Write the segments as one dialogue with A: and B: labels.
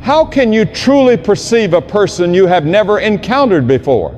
A: How can you truly perceive a person you have never encountered before?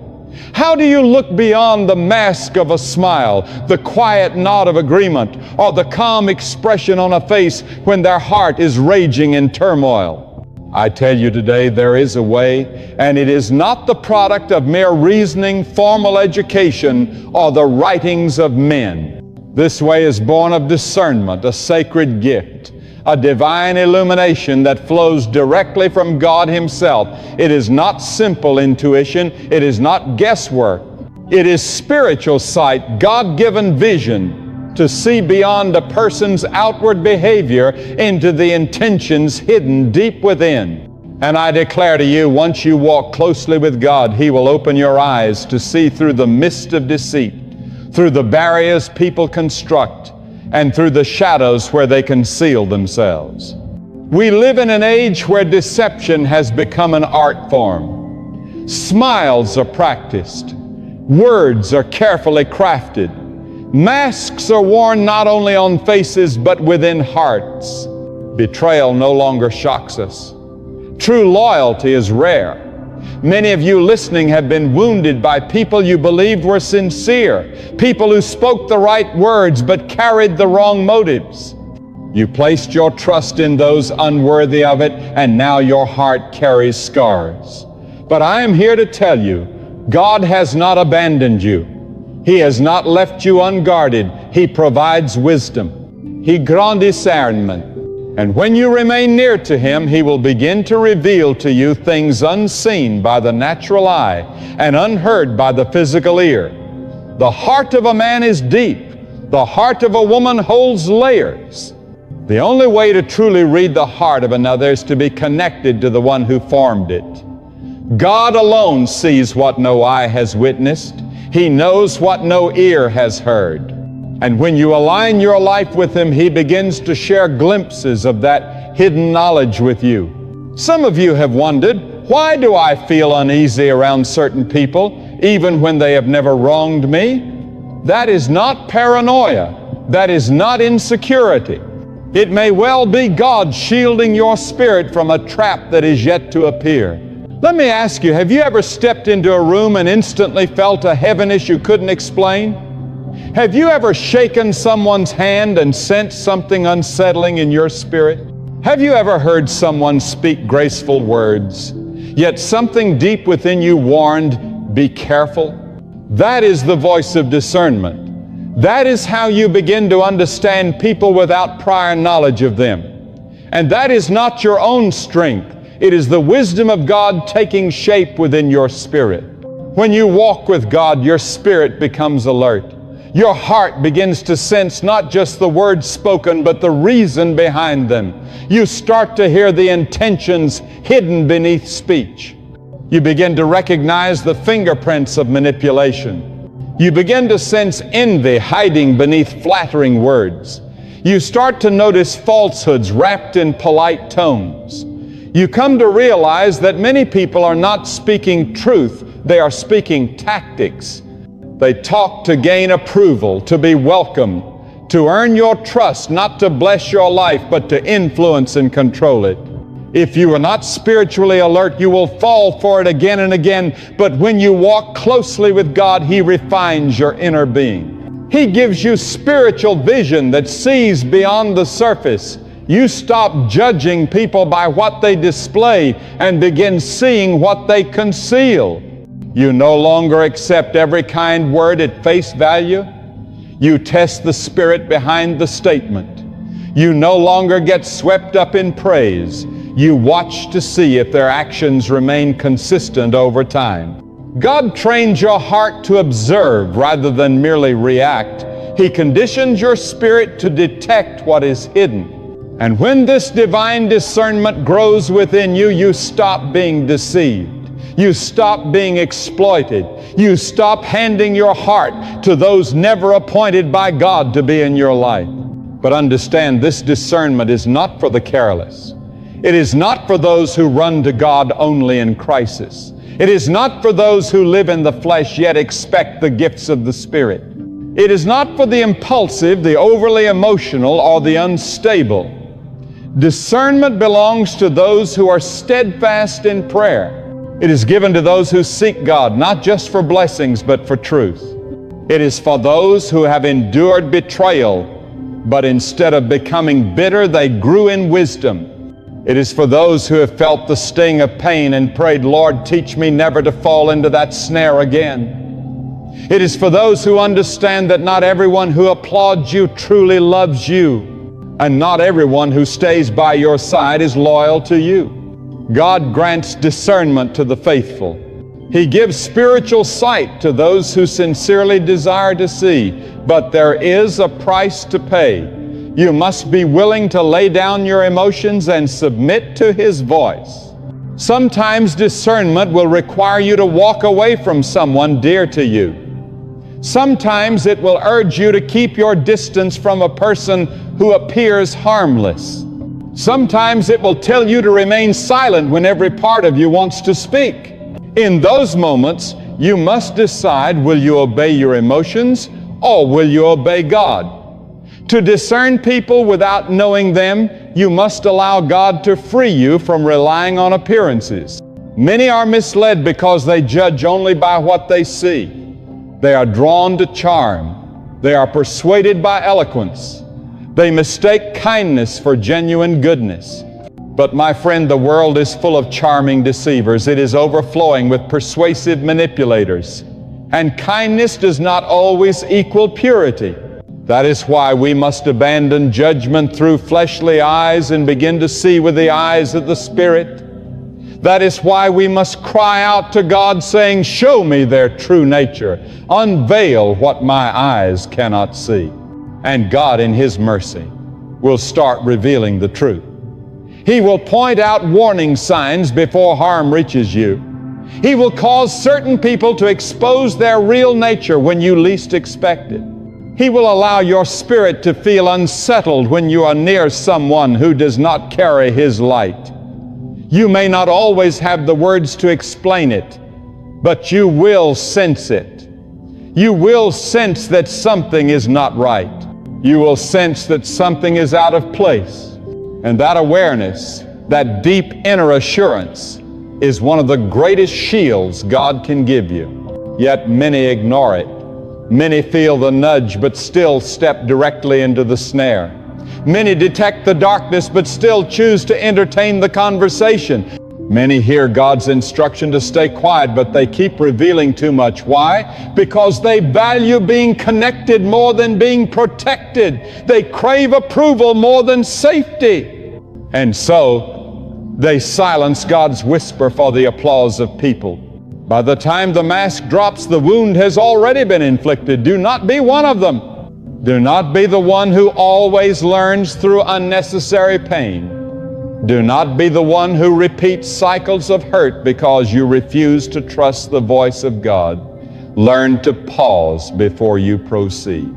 A: How do you look beyond the mask of a smile, the quiet nod of agreement, or the calm expression on a face when their heart is raging in turmoil? I tell you today, there is a way, and it is not the product of mere reasoning, formal education, or the writings of men. This way is born of discernment, a sacred gift, a divine illumination that flows directly from God Himself. It is not simple intuition. It is not guesswork. It is spiritual sight, God-given vision to see beyond a person's outward behavior into the intentions hidden deep within. And I declare to you, once you walk closely with God, He will open your eyes to see through the mist of deceit, through the barriers people construct, and through the shadows where they conceal themselves. We live in an age where deception has become an art form. Smiles are practiced. Words are carefully crafted. Masks are worn not only on faces but within hearts. Betrayal no longer shocks us. True loyalty is rare. Many of you listening have been wounded by people you believed were sincere, people who spoke the right words but carried the wrong motives. You placed your trust in those unworthy of it, and now your heart carries scars. But I am here to tell you, God has not abandoned you. He has not left you unguarded. He provides wisdom. He grant discernment. And when you remain near to Him, He will begin to reveal to you things unseen by the natural eye and unheard by the physical ear. The heart of a man is deep. The heart of a woman holds layers. The only way to truly read the heart of another is to be connected to the one who formed it. God alone sees what no eye has witnessed. He knows what no ear has heard. And when you align your life with Him, He begins to share glimpses of that hidden knowledge with you. Some of you have wondered, why do I feel uneasy around certain people, even when they have never wronged me? That is not paranoia. That is not insecurity. It may well be God shielding your spirit from a trap that is yet to appear. Let me ask you, have you ever stepped into a room and instantly felt a heaviness you couldn't explain? Have you ever shaken someone's hand and sensed something unsettling in your spirit? Have you ever heard someone speak graceful words, yet something deep within you warned, be careful? That is the voice of discernment. That is how you begin to understand people without prior knowledge of them. And that is not your own strength. It is the wisdom of God taking shape within your spirit. When you walk with God, your spirit becomes alert. Your heart begins to sense not just the words spoken, but the reason behind them. You start to hear the intentions hidden beneath speech. You begin to recognize the fingerprints of manipulation. You begin to sense envy hiding beneath flattering words. You start to notice falsehoods wrapped in polite tones. You come to realize that many people are not speaking truth, they are speaking tactics. They talk to gain approval, to be welcomed, to earn your trust, not to bless your life, but to influence and control it. If you are not spiritually alert, you will fall for it again and again. But when you walk closely with God, He refines your inner being. He gives you spiritual vision that sees beyond the surface. You stop judging people by what they display and begin seeing what they conceal. You no longer accept every kind word at face value. You test the spirit behind the statement. You no longer get swept up in praise. You watch to see if their actions remain consistent over time. God trains your heart to observe rather than merely react. He conditions your spirit to detect what is hidden. And when this divine discernment grows within you, you stop being deceived. You stop being exploited. You stop handing your heart to those never appointed by God to be in your life. But understand, this discernment is not for the careless. It is not for those who run to God only in crisis. It is not for those who live in the flesh yet expect the gifts of the Spirit. It is not for the impulsive, the overly emotional, or the unstable. Discernment belongs to those who are steadfast in prayer. It is given to those who seek God, not just for blessings, but for truth. It is for those who have endured betrayal, but instead of becoming bitter, they grew in wisdom. It is for those who have felt the sting of pain and prayed, Lord, teach me never to fall into that snare again. It is for those who understand that not everyone who applauds you truly loves you, and not everyone who stays by your side is loyal to you. God grants discernment to the faithful. He gives spiritual sight to those who sincerely desire to see, but there is a price to pay. You must be willing to lay down your emotions and submit to His voice. Sometimes discernment will require you to walk away from someone dear to you. Sometimes it will urge you to keep your distance from a person who appears harmless. Sometimes it will tell you to remain silent when every part of you wants to speak. In those moments, you must decide, will you obey your emotions or will you obey God? To discern people without knowing them, you must allow God to free you from relying on appearances. Many are misled because they judge only by what they see. They are drawn to charm. They are persuaded by eloquence. They mistake kindness for genuine goodness. But my friend, the world is full of charming deceivers. It is overflowing with persuasive manipulators. And kindness does not always equal purity. That is why we must abandon judgment through fleshly eyes and begin to see with the eyes of the Spirit. That is why we must cry out to God saying, show me their true nature. Unveil what my eyes cannot see. And God in His mercy will start revealing the truth. He will point out warning signs before harm reaches you. He will cause certain people to expose their real nature when you least expect it. He will allow your spirit to feel unsettled when you are near someone who does not carry His light. You may not always have the words to explain it, but you will sense it. You will sense that something is not right. You will sense that something is out of place. And that awareness, that deep inner assurance, is one of the greatest shields God can give you. Yet many ignore it. Many feel the nudge but still step directly into the snare. Many detect the darkness but still choose to entertain the conversation. Many hear God's instruction to stay quiet, but they keep revealing too much. Why? Because they value being connected more than being protected. They crave approval more than safety. And so they silence God's whisper for the applause of people. By the time the mask drops, the wound has already been inflicted. Do not be one of them. Do not be the one who always learns through unnecessary pain. Do not be the one who repeats cycles of hurt because you refuse to trust the voice of God. Learn to pause before you proceed.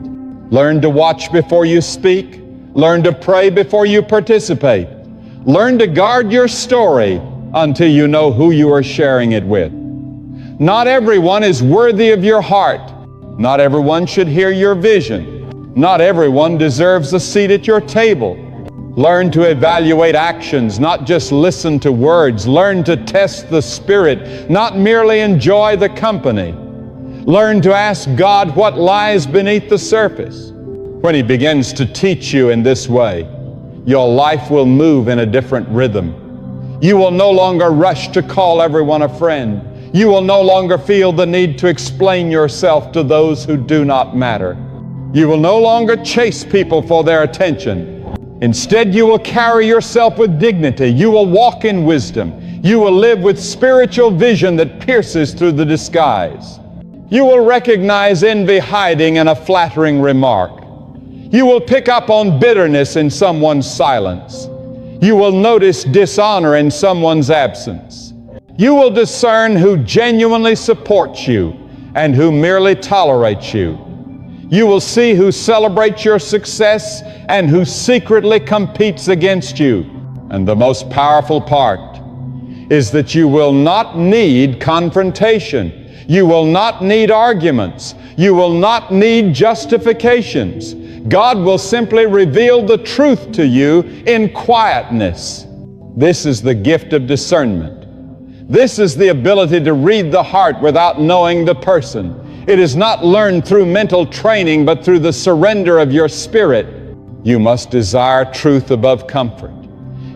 A: Learn to watch before you speak. Learn to pray before you participate. Learn to guard your story until you know who you are sharing it with. Not everyone is worthy of your heart. Not everyone should hear your vision. Not everyone deserves a seat at your table. Learn to evaluate actions, not just listen to words. Learn to test the Spirit, not merely enjoy the company. Learn to ask God what lies beneath the surface. When He begins to teach you in this way, your life will move in a different rhythm. You will no longer rush to call everyone a friend. You will no longer feel the need to explain yourself to those who do not matter. You will no longer chase people for their attention. Instead, you will carry yourself with dignity. You will walk in wisdom. You will live with spiritual vision that pierces through the disguise. You will recognize envy hiding in a flattering remark. You will pick up on bitterness in someone's silence. You will notice dishonor in someone's absence. You will discern who genuinely supports you and who merely tolerates you. You will see who celebrates your success and who secretly competes against you. And the most powerful part is that you will not need confrontation. You will not need arguments. You will not need justifications. God will simply reveal the truth to you in quietness. This is the gift of discernment. This is the ability to read the heart without knowing the person. It is not learned through mental training, but through the surrender of your spirit. You must desire truth above comfort.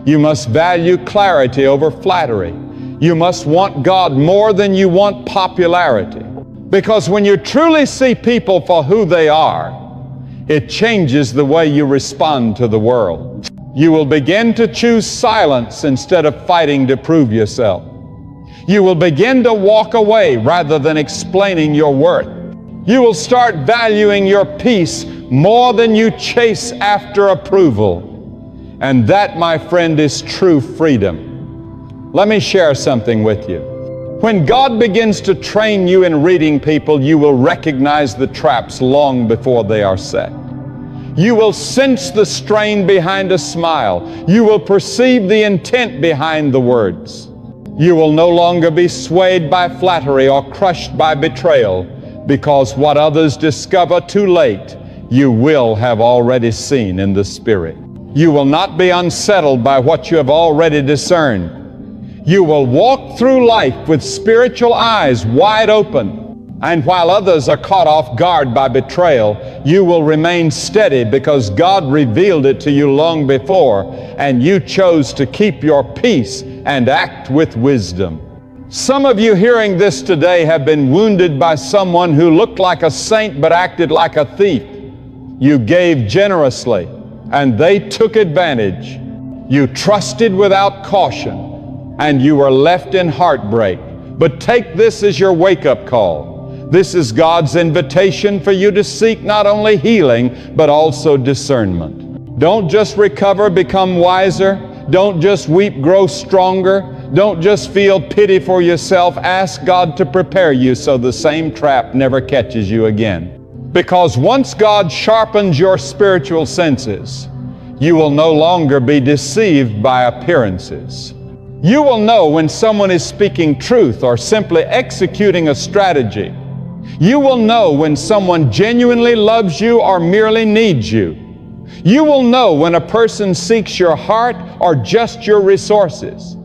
A: You must value clarity over flattery. You must want God more than you want popularity. Because when you truly see people for who they are, it changes the way you respond to the world. You will begin to choose silence instead of fighting to prove yourself. You will begin to walk away rather than explaining your worth. You will start valuing your peace more than you chase after approval. And that, my friend, is true freedom. Let me share something with you. When God begins to train you in reading people, you will recognize the traps long before they are set. You will sense the strain behind a smile. You will perceive the intent behind the words. You will no longer be swayed by flattery or crushed by betrayal, because what others discover too late, you will have already seen in the Spirit. You will not be unsettled by what you have already discerned. You will walk through life with spiritual eyes wide open. And while others are caught off guard by betrayal, you will remain steady because God revealed it to you long before, and you chose to keep your peace and act with wisdom. Some of you hearing this today have been wounded by someone who looked like a saint but acted like a thief. You gave generously, and they took advantage. You trusted without caution, and you were left in heartbreak. But take this as your wake-up call. This is God's invitation for you to seek not only healing, but also discernment. Don't just recover, become wiser. Don't just weep, grow stronger. Don't just feel pity for yourself. Ask God to prepare you so the same trap never catches you again. Because once God sharpens your spiritual senses, you will no longer be deceived by appearances. You will know when someone is speaking truth or simply executing a strategy. You will know when someone genuinely loves you or merely needs you. You will know when a person seeks your heart or just your resources.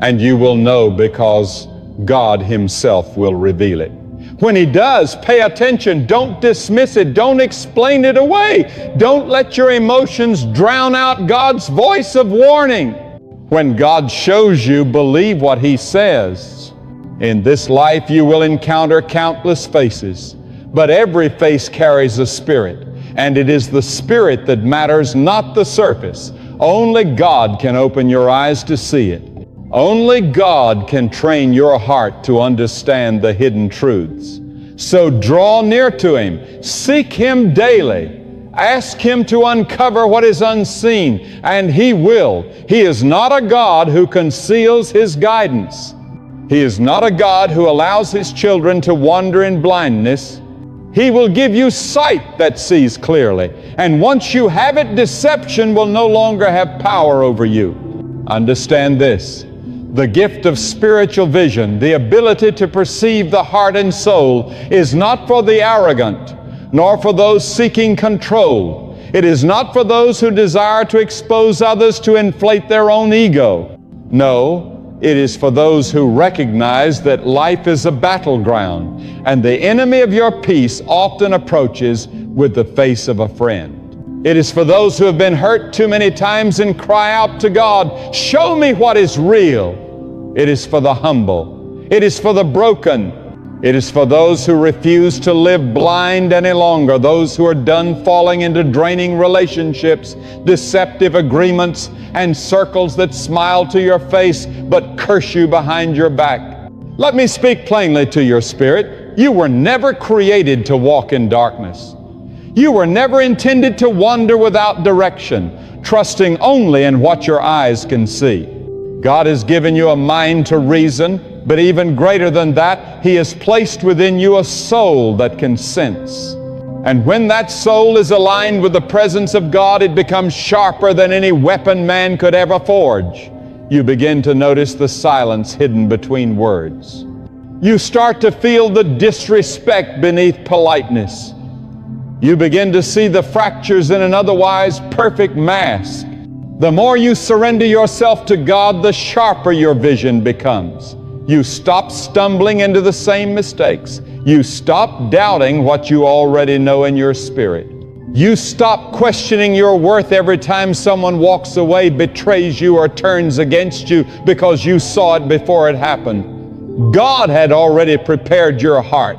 A: And you will know because God Himself will reveal it. When He does, pay attention. Don't dismiss it. Don't explain it away. Don't let your emotions drown out God's voice of warning. When God shows you, believe what He says. In this life you will encounter countless faces, but every face carries a spirit, and it is the spirit that matters, not the surface. Only God can open your eyes to see it. Only God can train your heart to understand the hidden truths. So draw near to Him, seek Him daily. Ask Him to uncover what is unseen, and He will. He is not a God who conceals His guidance. He is not a God who allows His children to wander in blindness. He will give you sight that sees clearly. And once you have it, deception will no longer have power over you. Understand this. The gift of spiritual vision, the ability to perceive the heart and soul, is not for the arrogant, nor for those seeking control. It is not for those who desire to expose others to inflate their own ego. No, it is for those who recognize that life is a battleground, and the enemy of your peace often approaches with the face of a friend. It is for those who have been hurt too many times and cry out to God, "Show me what is real." It is for the humble. It is for the broken. It is for those who refuse to live blind any longer, those who are done falling into draining relationships, deceptive agreements, and circles that smile to your face but curse you behind your back. Let me speak plainly to your spirit. You were never created to walk in darkness. You were never intended to wander without direction, trusting only in what your eyes can see. God has given you a mind to reason, but even greater than that, He has placed within you a soul that can sense. And when that soul is aligned with the presence of God, it becomes sharper than any weapon man could ever forge. You begin to notice the silence hidden between words. You start to feel the disrespect beneath politeness. You begin to see the fractures in an otherwise perfect mask. The more you surrender yourself to God, the sharper your vision becomes. You stop stumbling into the same mistakes. You stop doubting what you already know in your spirit. You stop questioning your worth every time someone walks away, betrays you, or turns against you because you saw it before it happened. God had already prepared your heart.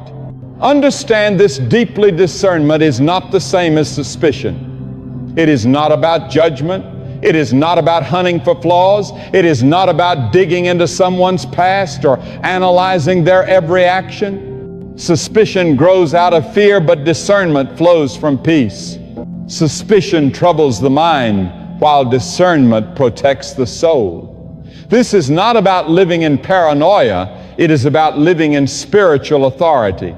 A: Understand, this deeply discernment is not the same as suspicion. It is not about judgment. It is not about hunting for flaws. It is not about digging into someone's past or analyzing their every action. Suspicion grows out of fear, but discernment flows from peace. Suspicion troubles the mind, while discernment protects the soul. This is not about living in paranoia. It is about living in spiritual authority.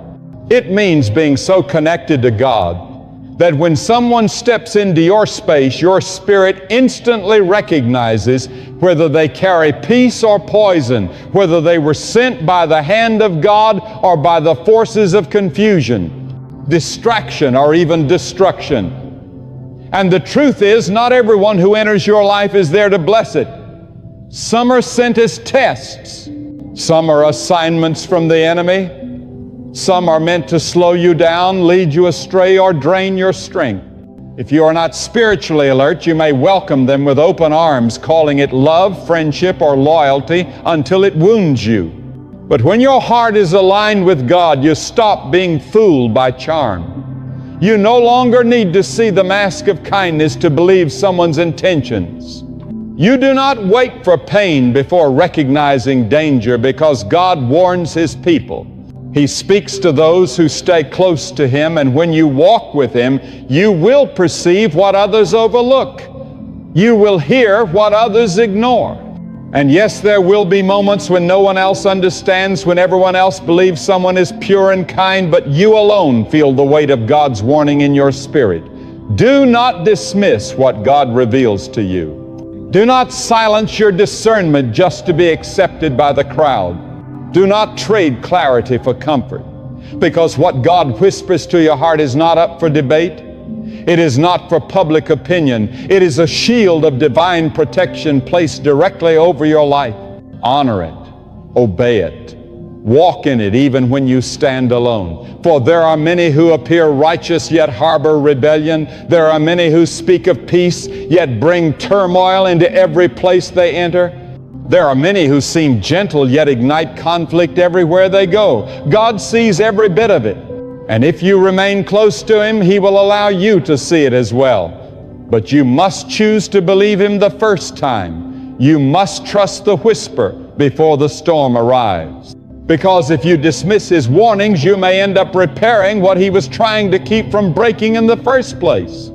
A: It means being so connected to God that when someone steps into your space, your spirit instantly recognizes whether they carry peace or poison, whether they were sent by the hand of God or by the forces of confusion, distraction, or even destruction. And the truth is, not everyone who enters your life is there to bless it. Some are sent as tests. Some are assignments from the enemy. Some are meant to slow you down, lead you astray, or drain your strength. If you are not spiritually alert, you may welcome them with open arms, calling it love, friendship, or loyalty until it wounds you. But when your heart is aligned with God, you stop being fooled by charm. You no longer need to see the mask of kindness to believe someone's intentions. You do not wait for pain before recognizing danger, because God warns His people. He speaks to those who stay close to Him, and when you walk with Him, you will perceive what others overlook. You will hear what others ignore. And yes, there will be moments when no one else understands, when everyone else believes someone is pure and kind, but you alone feel the weight of God's warning in your spirit. Do not dismiss what God reveals to you. Do not silence your discernment just to be accepted by the crowd. Do not trade clarity for comfort, because what God whispers to your heart is not up for debate. It is not for public opinion. It is a shield of divine protection placed directly over your life. Honor it. Obey it. Walk in it even when you stand alone. For there are many who appear righteous yet harbor rebellion. There are many who speak of peace yet bring turmoil into every place they enter. There are many who seem gentle yet ignite conflict everywhere they go. God sees every bit of it. And if you remain close to Him, He will allow you to see it as well. But you must choose to believe Him the first time. You must trust the whisper before the storm arrives. Because if you dismiss His warnings, you may end up repairing what He was trying to keep from breaking in the first place.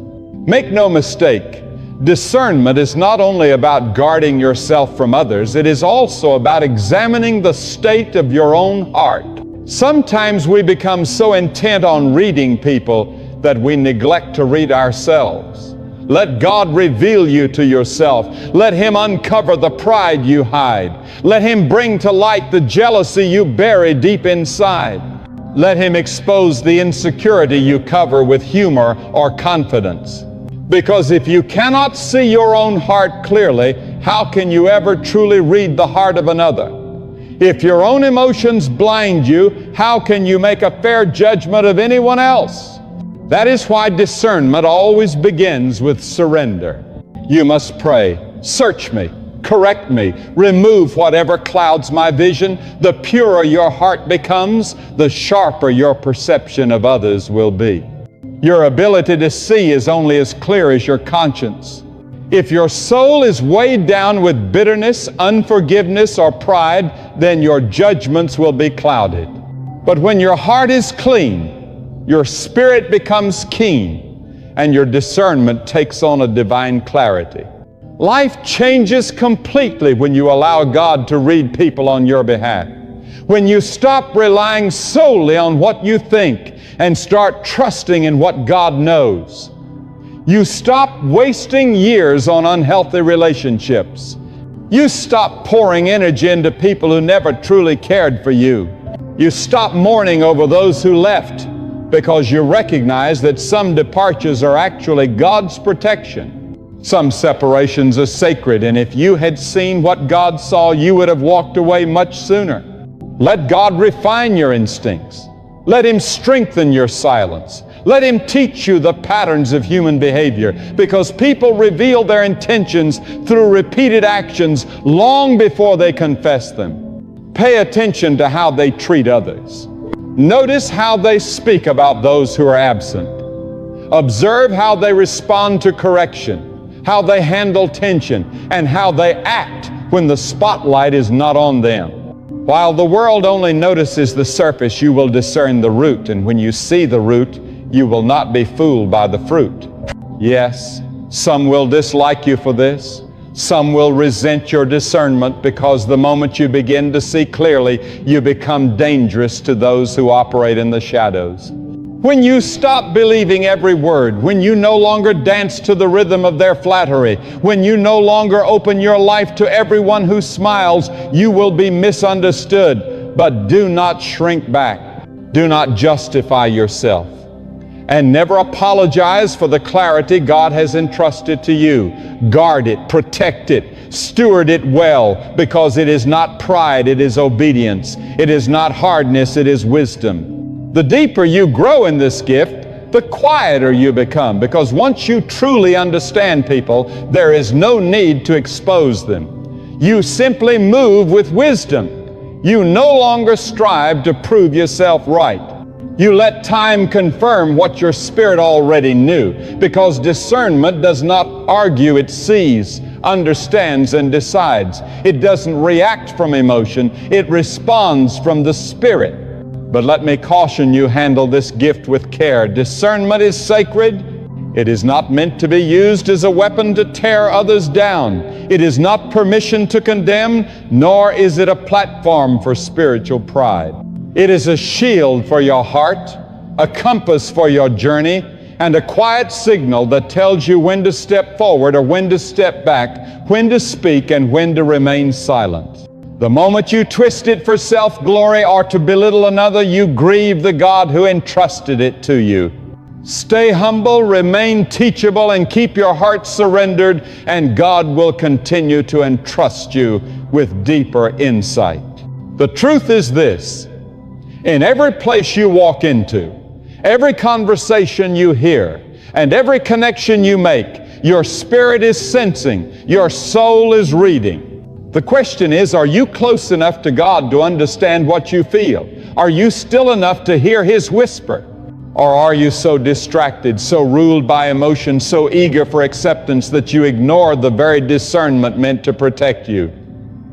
A: Make no mistake. Discernment is not only about guarding yourself from others, it is also about examining the state of your own heart. Sometimes we become so intent on reading people that we neglect to read ourselves. Let God reveal you to yourself. Let Him uncover the pride you hide. Let Him bring to light the jealousy you bury deep inside. Let Him expose the insecurity you cover with humor or confidence. Because if you cannot see your own heart clearly, how can you ever truly read the heart of another? If your own emotions blind you, how can you make a fair judgment of anyone else? That is why discernment always begins with surrender. You must pray, search me, correct me, remove whatever clouds my vision. The purer your heart becomes, the sharper your perception of others will be. Your ability to see is only as clear as your conscience. If your soul is weighed down with bitterness, unforgiveness, or pride, then your judgments will be clouded. But when your heart is clean, your spirit becomes keen, and your discernment takes on a divine clarity. Life changes completely when you allow God to read people on your behalf. When you stop relying solely on what you think and start trusting in what God knows. You stop wasting years on unhealthy relationships. You stop pouring energy into people who never truly cared for you. You stop mourning over those who left. because you recognize that some departures are actually God's protection. Some separations are sacred, and if you had seen what God saw, you would have walked away much sooner. Let God refine your instincts. Let Him strengthen your silence. Let Him teach you the patterns of human behavior, because people reveal their intentions through repeated actions long before they confess them. Pay attention to how they treat others. Notice how they speak about those who are absent. Observe how they respond to correction, how they handle tension, and how they act when the spotlight is not on them. While the world only notices the surface, you will discern the root, and when you see the root, you will not be fooled by the fruit. Yes, some will dislike you for this. Some will resent your discernment, because the moment you begin to see clearly, you become dangerous to those who operate in the shadows. When you stop believing every word, when you no longer dance to the rhythm of their flattery, when you no longer open your life to everyone who smiles, you will be misunderstood. But do not shrink back. Do not justify yourself. And never apologize for the clarity God has entrusted to you. Guard it, protect it, steward it well, because it is not pride, it is obedience. It is not hardness, it is wisdom. The deeper you grow in this gift, the quieter you become, because once you truly understand people, there is no need to expose them. You simply move with wisdom. You no longer strive to prove yourself right. You let time confirm what your spirit already knew, because discernment does not argue, it sees, understands, and decides. It doesn't react from emotion, it responds from the Spirit. But let me caution you, handle this gift with care. Discernment is sacred. It is not meant to be used as a weapon to tear others down. It is not permission to condemn, nor is it a platform for spiritual pride. It is a shield for your heart, a compass for your journey, and a quiet signal that tells you when to step forward or when to step back, when to speak and when to remain silent. The moment you twist it for self-glory or to belittle another, you grieve the God who entrusted it to you. Stay humble, remain teachable, and keep your heart surrendered, and God will continue to entrust you with deeper insight. The truth is this: in every place you walk into, every conversation you hear, and every connection you make, your spirit is sensing, your soul is reading. The question is, are you close enough to God to understand what you feel? Are you still enough to hear His whisper? Or are you so distracted, so ruled by emotion, so eager for acceptance that you ignore the very discernment meant to protect you?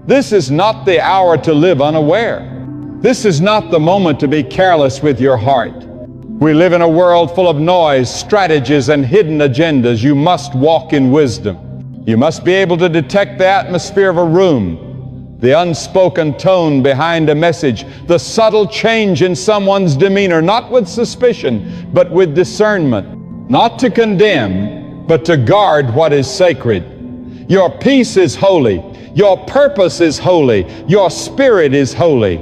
A: This is not the hour to live unaware. This is not the moment to be careless with your heart. We live in a world full of noise, strategies, and hidden agendas. You must walk in wisdom. You must be able to detect the atmosphere of a room, the unspoken tone behind a message, the subtle change in someone's demeanor, not with suspicion, but with discernment. Not to condemn, but to guard what is sacred. Your peace is holy. Your purpose is holy. Your spirit is holy.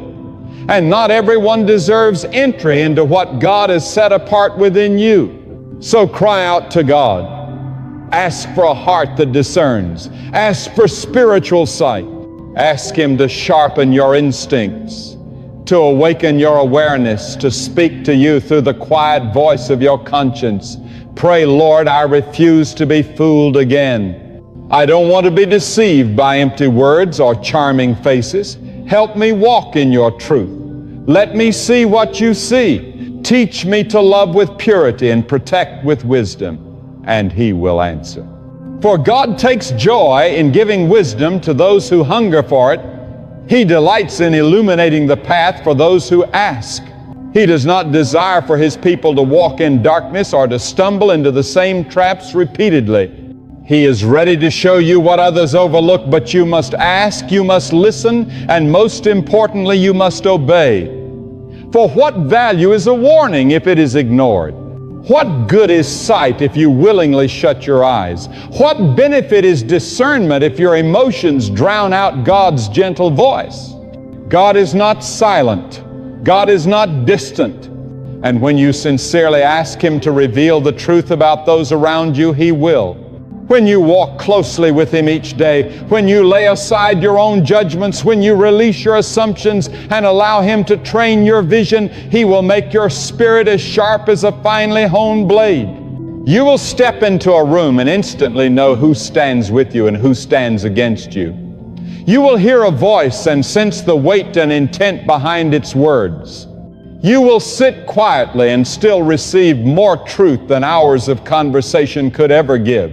A: And not everyone deserves entry into what God has set apart within you. So cry out to God. Ask for a heart that discerns. Ask for spiritual sight. Ask Him to sharpen your instincts, to awaken your awareness, to speak to you through the quiet voice of your conscience. Pray, Lord, I refuse to be fooled again. I don't want to be deceived by empty words or charming faces. Help me walk in your truth. Let me see what you see. Teach me to love with purity and protect with wisdom, and He will answer. For God takes joy in giving wisdom to those who hunger for it. He delights in illuminating the path for those who ask. He does not desire for His people to walk in darkness or to stumble into the same traps repeatedly. He is ready to show you what others overlook, but you must ask, you must listen, and most importantly, you must obey. For what value is a warning if it is ignored? What good is sight if you willingly shut your eyes? What benefit is discernment if your emotions drown out God's gentle voice? God is not silent. God is not distant. And when you sincerely ask Him to reveal the truth about those around you, He will. When you walk closely with Him each day, when you lay aside your own judgments, when you release your assumptions and allow Him to train your vision, He will make your spirit as sharp as a finely honed blade. You will step into a room and instantly know who stands with you and who stands against you. You will hear a voice and sense the weight and intent behind its words. You will sit quietly and still receive more truth than hours of conversation could ever give.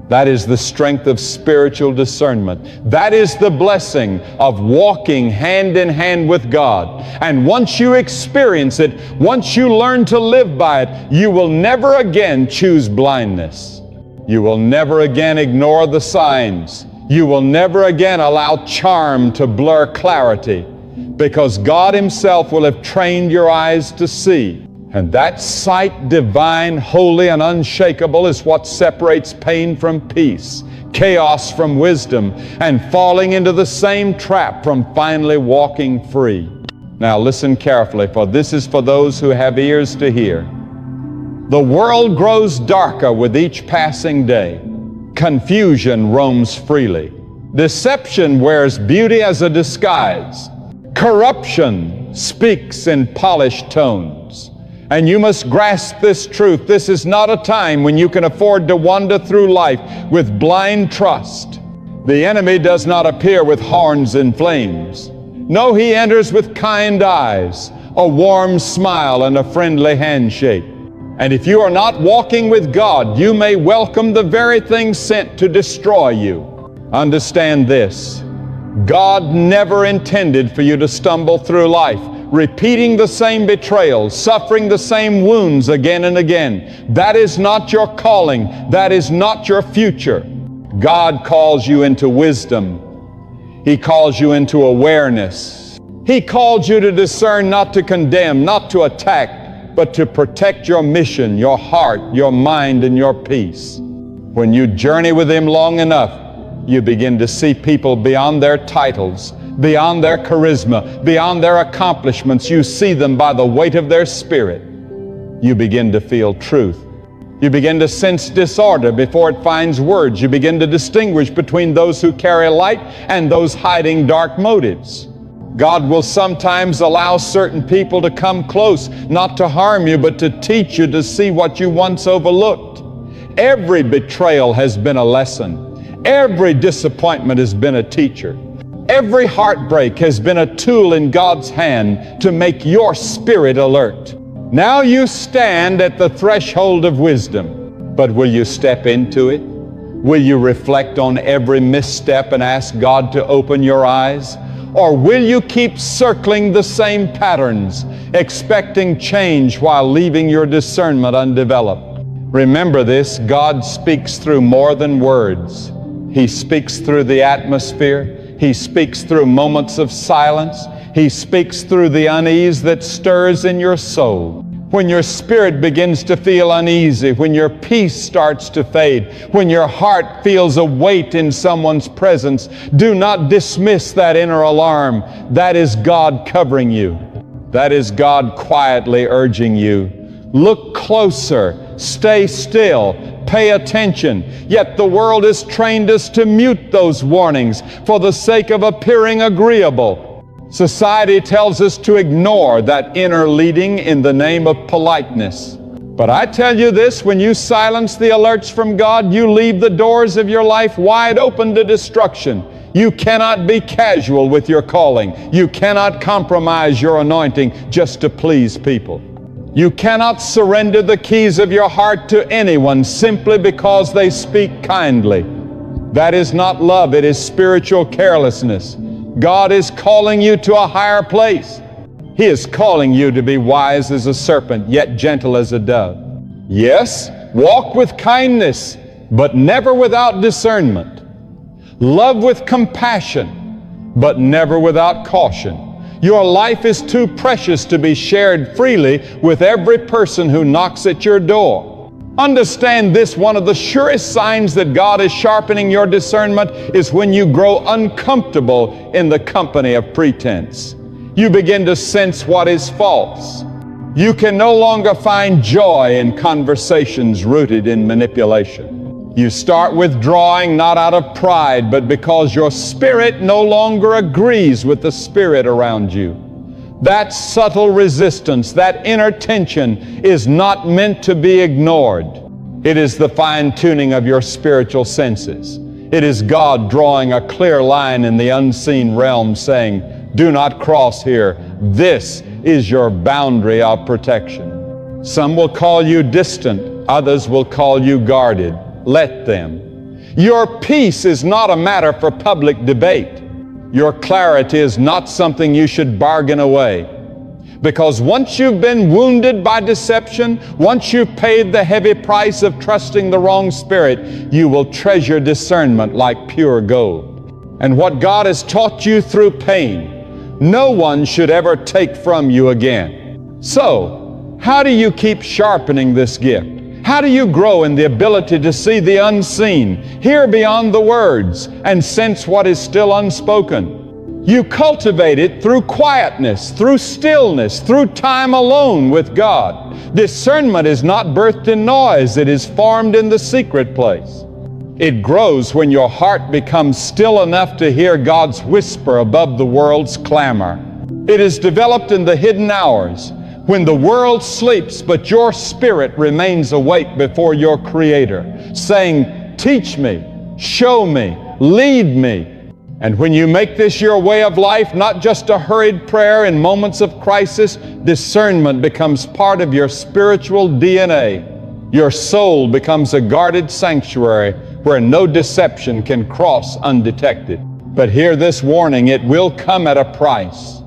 A: That is the strength of spiritual discernment. That is the blessing of walking hand in hand with God. And once you experience it, once you learn to live by it, you will never again choose blindness. You will never again ignore the signs. You will never again allow charm to blur clarity, because God Himself will have trained your eyes to see. And that sight, divine, holy, and unshakable, is what separates pain from peace, chaos from wisdom, and falling into the same trap from finally walking free. Now listen carefully, for this is for those who have ears to hear. The world grows darker with each passing day. Confusion roams freely. Deception wears beauty as a disguise. Corruption speaks in polished tones. And you must grasp this truth. This is not a time when you can afford to wander through life with blind trust. The enemy does not appear with horns and flames. No, he enters with kind eyes, a warm smile, and a friendly handshake. And if you are not walking with God, you may welcome the very thing sent to destroy you. Understand this: God never intended for you to stumble through life, repeating the same betrayals, suffering the same wounds again and again. That is not your calling. That is not your future. God calls you into wisdom. He calls you into awareness. He calls you to discern, not to condemn, not to attack, but to protect your mission, your heart, your mind, and your peace. When you journey with Him long enough, you begin to see people beyond their titles, beyond their charisma, beyond their accomplishments. You see them by the weight of their spirit. You begin to feel truth. You begin to sense disorder before it finds words. You begin to distinguish between those who carry light and those hiding dark motives. God will sometimes allow certain people to come close, not to harm you, but to teach you to see what you once overlooked. Every betrayal has been a lesson. Every disappointment has been a teacher. Every heartbreak has been a tool in God's hand to make your spirit alert. Now you stand at the threshold of wisdom, but will you step into it? Will you reflect on every misstep and ask God to open your eyes? Or will you keep circling the same patterns, expecting change while leaving your discernment undeveloped? Remember this: God speaks through more than words. He speaks through the atmosphere. He speaks through moments of silence. He speaks through the unease that stirs in your soul. When your spirit begins to feel uneasy, when your peace starts to fade, when your heart feels a weight in someone's presence, do not dismiss that inner alarm. That is God covering you. That is God quietly urging you. Look closer. Stay still. Pay attention. Yet the world has trained us to mute those warnings for the sake of appearing agreeable. Society tells us to ignore that inner leading in the name of politeness. But I tell you this: when you silence the alerts from God, you leave the doors of your life wide open to destruction. You cannot be casual with your calling. You cannot compromise your anointing just to please people. You cannot surrender the keys of your heart to anyone simply because they speak kindly. That is not love, it is spiritual carelessness. God is calling you to a higher place. He is calling you to be wise as a serpent, yet gentle as a dove. Yes, walk with kindness, but never without discernment. Love with compassion, but never without caution. Your life is too precious to be shared freely with every person who knocks at your door. Understand this: one of the surest signs that God is sharpening your discernment is when you grow uncomfortable in the company of pretense. You begin to sense what is false. You can no longer find joy in conversations rooted in manipulation. You start withdrawing not out of pride, but because your spirit no longer agrees with the spirit around you. That subtle resistance, that inner tension is not meant to be ignored. It is the fine-tuning of your spiritual senses. It is God drawing a clear line in the unseen realm saying, do not cross here. This is your boundary of protection. Some will call you distant. Others will call you guarded. Let them. Your peace is not a matter for public debate. Your clarity is not something you should bargain away. Because once you've been wounded by deception, once you've paid the heavy price of trusting the wrong spirit, you will treasure discernment like pure gold. And what God has taught you through pain, no one should ever take from you again. So, how do you keep sharpening this gift? How do you grow in the ability to see the unseen, hear beyond the words, and sense what is still unspoken? You cultivate it through quietness, through stillness, through time alone with God. Discernment is not birthed in noise, it is formed in the secret place. It grows when your heart becomes still enough to hear God's whisper above the world's clamor. It is developed in the hidden hours, when the world sleeps, but your spirit remains awake before your Creator, saying, teach me, show me, lead me. And when you make this your way of life, not just a hurried prayer in moments of crisis, discernment becomes part of your spiritual DNA. Your soul becomes a guarded sanctuary where no deception can cross undetected. But hear this warning, it will come at a price.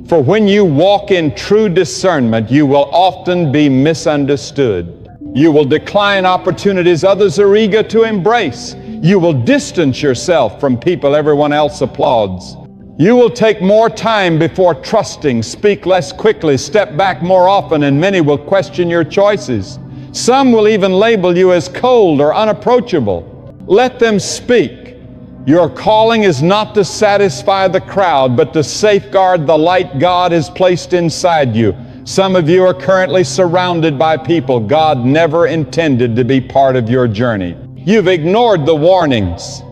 A: For when you walk in true discernment, you will often be misunderstood. You will decline opportunities others are eager to embrace. You will distance yourself from people everyone else applauds. You will take more time before trusting, speak less quickly, step back more often, and many will question your choices. Some will even label you as cold or unapproachable. Let them speak. Your calling is not to satisfy the crowd, but to safeguard the light God has placed inside you. Some of you are currently surrounded by people God never intended to be part of your journey. You've ignored the warnings.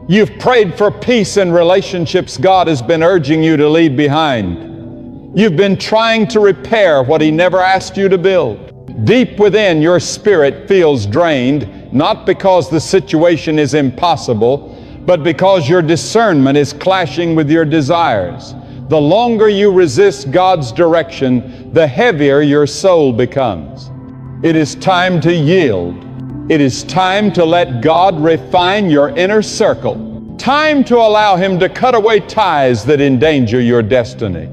A: You've prayed for peace in relationships God has been urging you to leave behind. You've been trying to repair what He never asked you to build. Deep within, your spirit feels drained, not because the situation is impossible, but because your discernment is clashing with your desires. The longer you resist God's direction, the heavier your soul becomes. It is time to yield. It is time to let God refine your inner circle. Time to allow Him to cut away ties that endanger your destiny.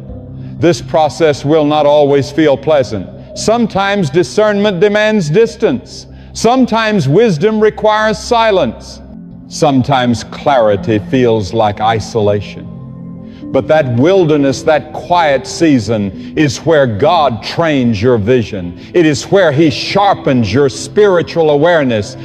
A: This process will not always feel pleasant. Sometimes discernment demands distance. Sometimes wisdom requires silence. Sometimes clarity feels like isolation. But that wilderness, that quiet season is where God trains your vision. It is where He sharpens your spiritual awareness.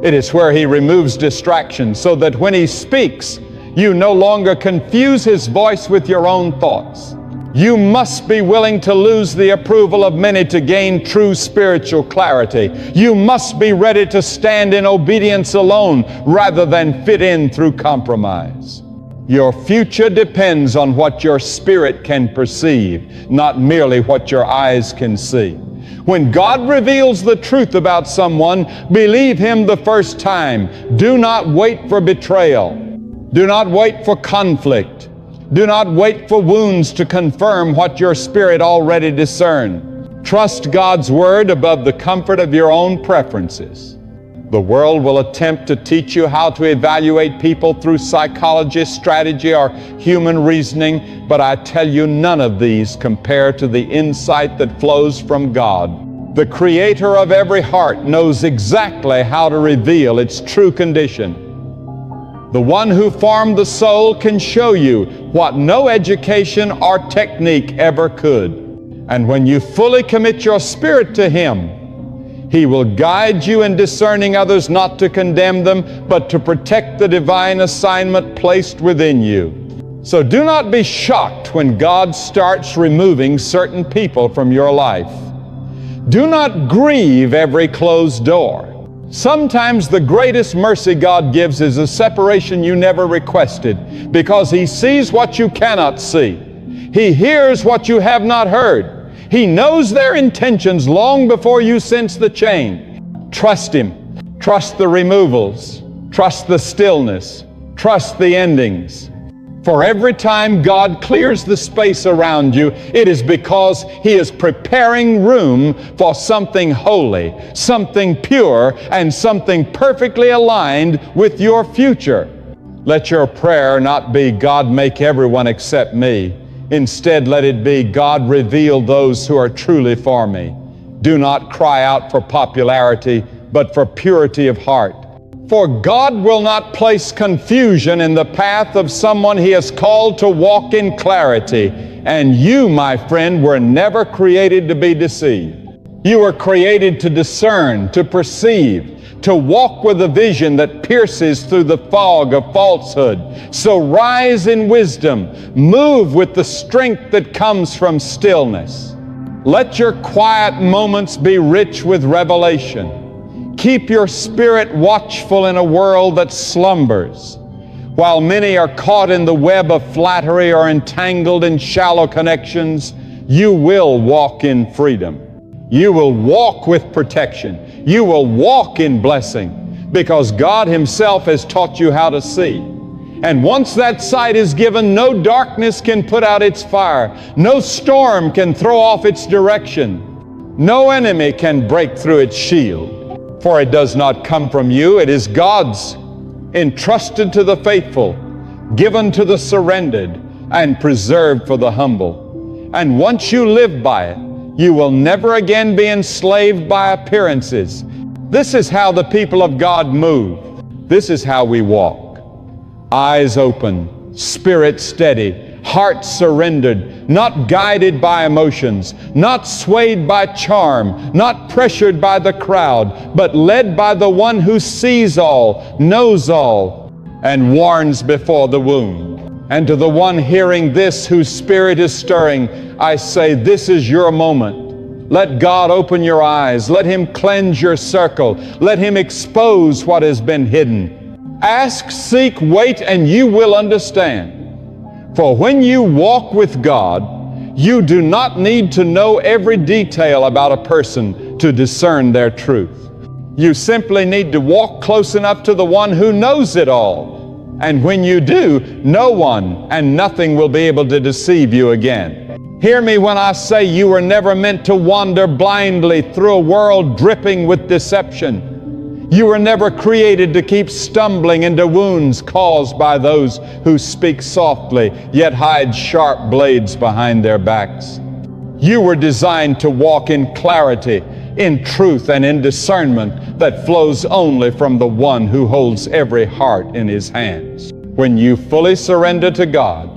A: It is where He removes distractions so that when He speaks, you no longer confuse His voice with your own thoughts. You must be willing to lose the approval of many to gain true spiritual clarity. You must be ready to stand in obedience alone rather than fit in through compromise. Your future depends on what your spirit can perceive, not merely what your eyes can see. When God reveals the truth about someone, believe Him the first time. Do not wait for betrayal. Do not wait for conflict. Do not wait for wounds to confirm what your spirit already discerned. Trust God's Word above the comfort of your own preferences. The world will attempt to teach you how to evaluate people through psychology, strategy, or human reasoning, but I tell you, none of these compare to the insight that flows from God. The Creator of every heart knows exactly how to reveal its true condition. The one who formed the soul can show you what no education or technique ever could. And when you fully commit your spirit to Him, He will guide you in discerning others, not to condemn them, but to protect the divine assignment placed within you. So do not be shocked when God starts removing certain people from your life. Do not grieve every closed door. Sometimes the greatest mercy God gives is a separation you never requested, because He sees what you cannot see. He hears what you have not heard. He knows their intentions long before you sense the change. Trust Him. Trust the removals. Trust the stillness. Trust the endings. For every time God clears the space around you, it is because He is preparing room for something holy, something pure, and something perfectly aligned with your future. Let your prayer not be, God, make everyone except me. Instead, let it be, God, reveal those who are truly for me. Do not cry out for popularity, but for purity of heart. For God will not place confusion in the path of someone He has called to walk in clarity. And you, my friend, were never created to be deceived. You were created to discern, to perceive, to walk with a vision that pierces through the fog of falsehood. So rise in wisdom, move with the strength that comes from stillness. Let your quiet moments be rich with revelation. Keep your spirit watchful in a world that slumbers. While many are caught in the web of flattery or entangled in shallow connections, you will walk in freedom. You will walk with protection. You will walk in blessing, because God Himself has taught you how to see. And once that sight is given, no darkness can put out its fire. No storm can throw off its direction. No enemy can break through its shield. For it does not come from you, it is God's, entrusted to the faithful, given to the surrendered, and preserved for the humble. And once you live by it, you will never again be enslaved by appearances. This is how the people of God move. This is how we walk. Eyes open, spirit steady, heart surrendered, not guided by emotions, not swayed by charm, not pressured by the crowd, but led by the one who sees all, knows all, and warns before the wound. And to the one hearing this, whose spirit is stirring, I say, this is your moment. Let God open your eyes. Let Him cleanse your circle. Let Him expose what has been hidden. Ask, seek, wait, and you will understand. For when you walk with God, you do not need to know every detail about a person to discern their truth. You simply need to walk close enough to the one who knows it all. And when you do, no one and nothing will be able to deceive you again. Hear me when I say you were never meant to wander blindly through a world dripping with deception. You were never created to keep stumbling into wounds caused by those who speak softly, yet hide sharp blades behind their backs. You were designed to walk in clarity, in truth, and in discernment that flows only from the one who holds every heart in His hands. When you fully surrender to God,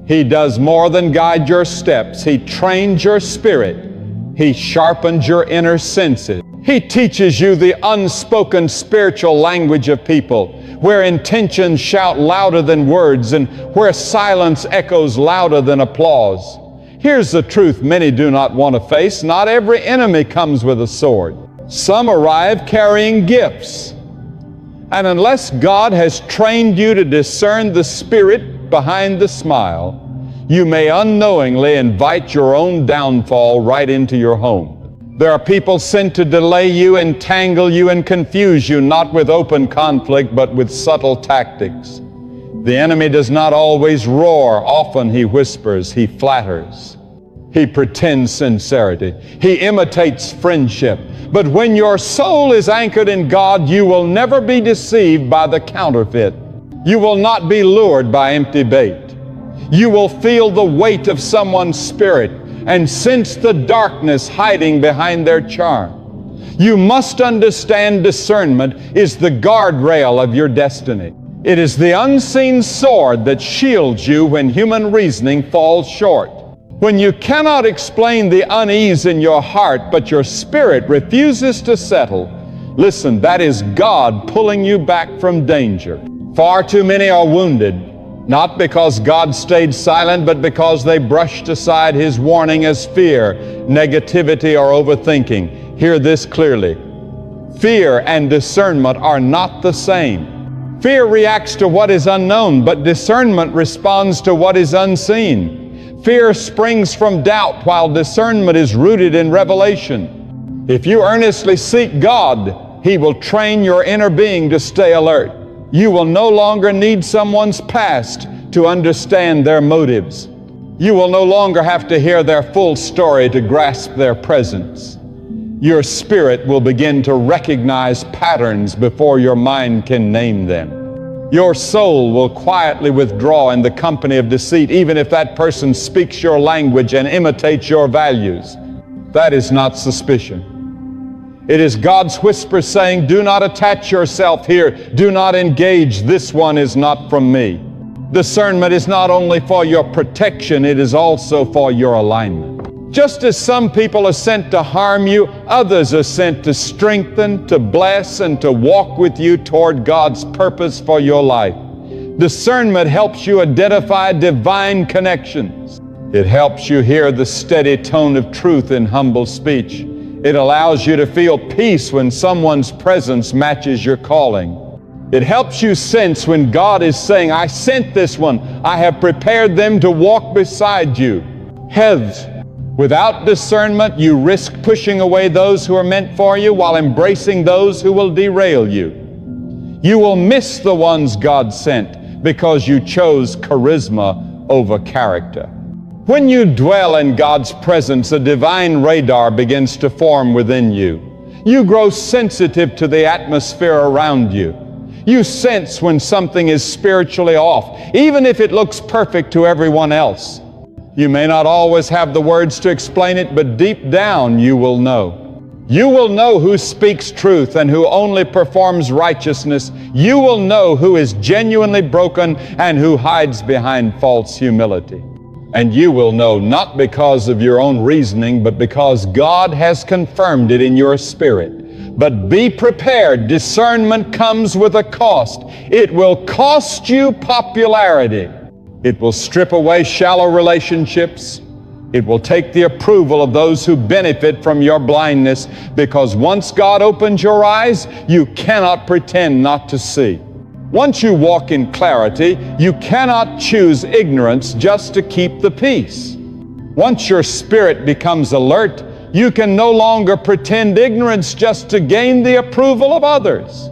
A: He does more than guide your steps. He trains your spirit. He sharpens your inner senses. He teaches you the unspoken spiritual language of people, where intentions shout louder than words and where silence echoes louder than applause. Here's the truth many do not want to face. Not every enemy comes with a sword. Some arrive carrying gifts. And unless God has trained you to discern the spirit behind the smile, you may unknowingly invite your own downfall right into your home. There are people sent to delay you, entangle you, and confuse you, not with open conflict, but with subtle tactics. The enemy does not always roar. Often he whispers, he flatters. He pretends sincerity. He imitates friendship. But when your soul is anchored in God, you will never be deceived by the counterfeit. You will not be lured by empty bait. You will feel the weight of someone's spirit and sense the darkness hiding behind their charm. You must understand discernment is the guardrail of your destiny. It is the unseen sword that shields you when human reasoning falls short. When you cannot explain the unease in your heart, but your spirit refuses to settle, listen, that is God pulling you back from danger. Far too many are wounded, not because God stayed silent, but because they brushed aside His warning as fear, negativity, or overthinking. Hear this clearly. Fear and discernment are not the same. Fear reacts to what is unknown, but discernment responds to what is unseen. Fear springs from doubt, while discernment is rooted in revelation. If you earnestly seek God, He will train your inner being to stay alert. You will no longer need someone's past to understand their motives. You will no longer have to hear their full story to grasp their presence. Your spirit will begin to recognize patterns before your mind can name them. Your soul will quietly withdraw in the company of deceit, even if that person speaks your language and imitates your values. That is not suspicion. It is God's whisper saying, do not attach yourself here. Do not engage. This one is not from me. Discernment is not only for your protection, it is also for your alignment. Just as some people are sent to harm you, others are sent to strengthen, to bless, and to walk with you toward God's purpose for your life. Discernment helps you identify divine connections. It helps you hear the steady tone of truth in humble speech. It allows you to feel peace when someone's presence matches your calling. It helps you sense when God is saying, I sent this one. I have prepared them to walk beside you. Heads, without discernment, you risk pushing away those who are meant for you while embracing those who will derail you. You will miss the ones God sent because you chose charisma over character. When you dwell in God's presence, a divine radar begins to form within you. You grow sensitive to the atmosphere around you. You sense when something is spiritually off, even if it looks perfect to everyone else. You may not always have the words to explain it, but deep down you will know. You will know who speaks truth and who only performs righteousness. You will know who is genuinely broken and who hides behind false humility. And you will know not because of your own reasoning, but because God has confirmed it in your spirit. But be prepared. Discernment comes with a cost. It will cost you popularity. It will strip away shallow relationships. It will take the approval of those who benefit from your blindness, because once God opens your eyes, you cannot pretend not to see. Once you walk in clarity, you cannot choose ignorance just to keep the peace. Once your spirit becomes alert, you can no longer pretend ignorance just to gain the approval of others.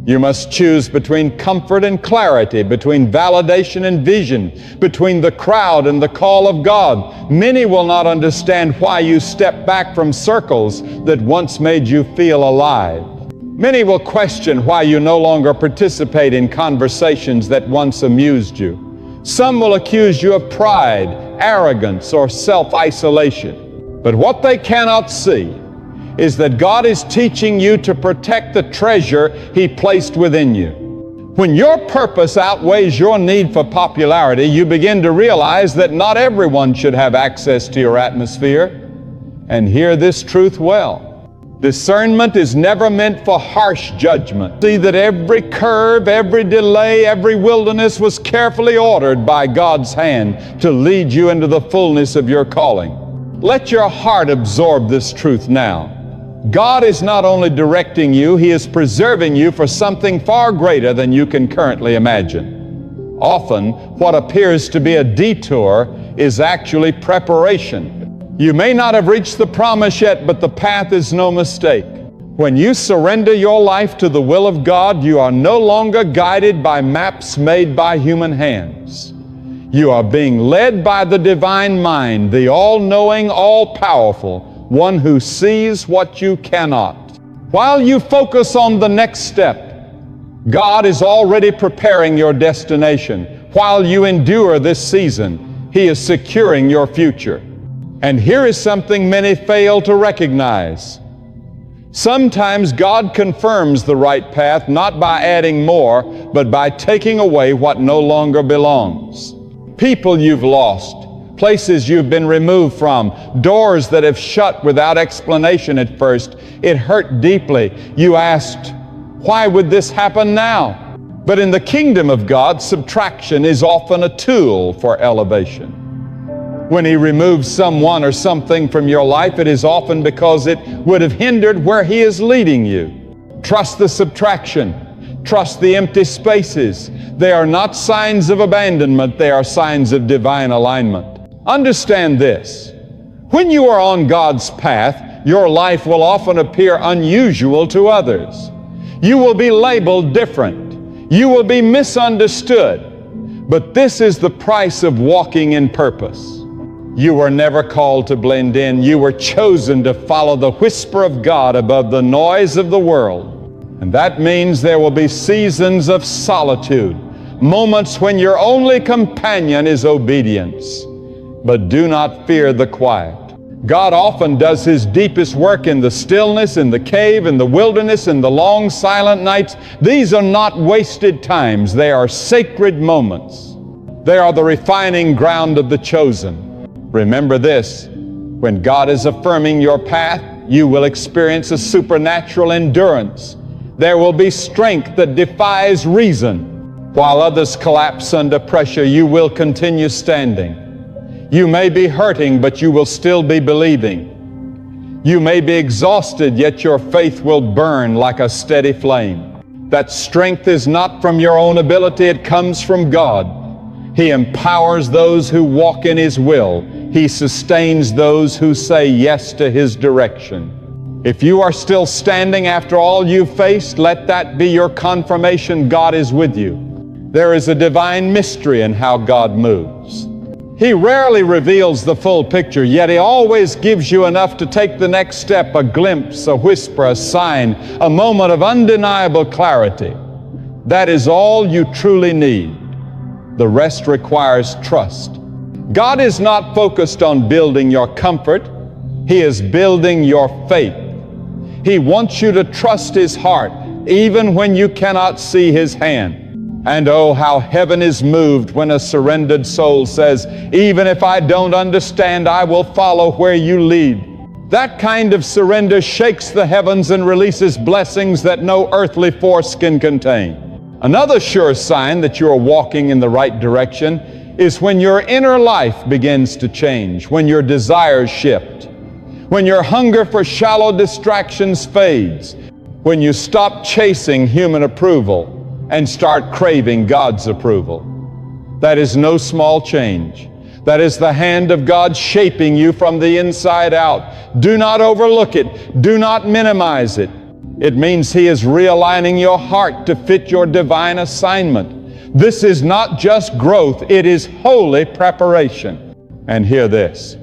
A: You must choose between comfort and clarity, between validation and vision, between the crowd and the call of God. Many will not understand why you step back from circles that once made you feel alive. Many will question why you no longer participate in conversations that once amused you. Some will accuse you of pride, arrogance, or self-isolation. But what they cannot see is that God is teaching you to protect the treasure He placed within you. When your purpose outweighs your need for popularity, you begin to realize that not everyone should have access to your atmosphere. And hear this truth well. Discernment is never meant for harsh judgment. See that every curve, every delay, every wilderness was carefully ordered by God's hand to lead you into the fullness of your calling. Let your heart absorb this truth now. God is not only directing you, He is preserving you for something far greater than you can currently imagine. Often, what appears to be a detour is actually preparation. You may not have reached the promise yet, but the path is no mistake. When you surrender your life to the will of God, you are no longer guided by maps made by human hands. You are being led by the divine mind, the all-knowing, all-powerful, one who sees what you cannot. While you focus on the next step, God is already preparing your destination. While you endure this season, He is securing your future. And here is something many fail to recognize. Sometimes God confirms the right path not by adding more, but by taking away what no longer belongs. People you've lost, places you've been removed from, doors that have shut without explanation at first. It hurt deeply. You asked, why would this happen now? But in the kingdom of God, subtraction is often a tool for elevation. When He removes someone or something from your life, it is often because it would have hindered where He is leading you. Trust the subtraction. Trust the empty spaces. They are not signs of abandonment, they are signs of divine alignment. Understand this. When you are on God's path, your life will often appear unusual to others. You will be labeled different. You will be misunderstood. But this is the price of walking in purpose. You were never called to blend in. You were chosen to follow the whisper of God above the noise of the world. And that means there will be seasons of solitude, moments when your only companion is obedience. But do not fear the quiet. God often does His deepest work in the stillness, in the cave, in the wilderness, in the long silent nights. These are not wasted times. They are sacred moments. They are the refining ground of the chosen. Remember this, when God is affirming your path, you will experience a supernatural endurance. There will be strength that defies reason. While others collapse under pressure, you will continue standing. You may be hurting, but you will still be believing. You may be exhausted, yet your faith will burn like a steady flame. That strength is not from your own ability, it comes from God. He empowers those who walk in His will. He sustains those who say yes to His direction. If you are still standing after all you've faced, let that be your confirmation God is with you. There is a divine mystery in how God moves. He rarely reveals the full picture, yet He always gives you enough to take the next step, a glimpse, a whisper, a sign, a moment of undeniable clarity. That is all you truly need. The rest requires trust. God is not focused on building your comfort. He is building your faith. He wants you to trust His heart, even when you cannot see His hand. And oh, how heaven is moved when a surrendered soul says, even if I don't understand, I will follow where you lead. That kind of surrender shakes the heavens and releases blessings that no earthly force can contain. Another sure sign that you are walking in the right direction is when your inner life begins to change, when your desires shift, when your hunger for shallow distractions fades, when you stop chasing human approval and start craving God's approval. That is no small change. That is the hand of God shaping you from the inside out. Do not overlook it. Do not minimize it. It means He is realigning your heart to fit your divine assignment. This is not just growth, it is holy preparation. And hear this,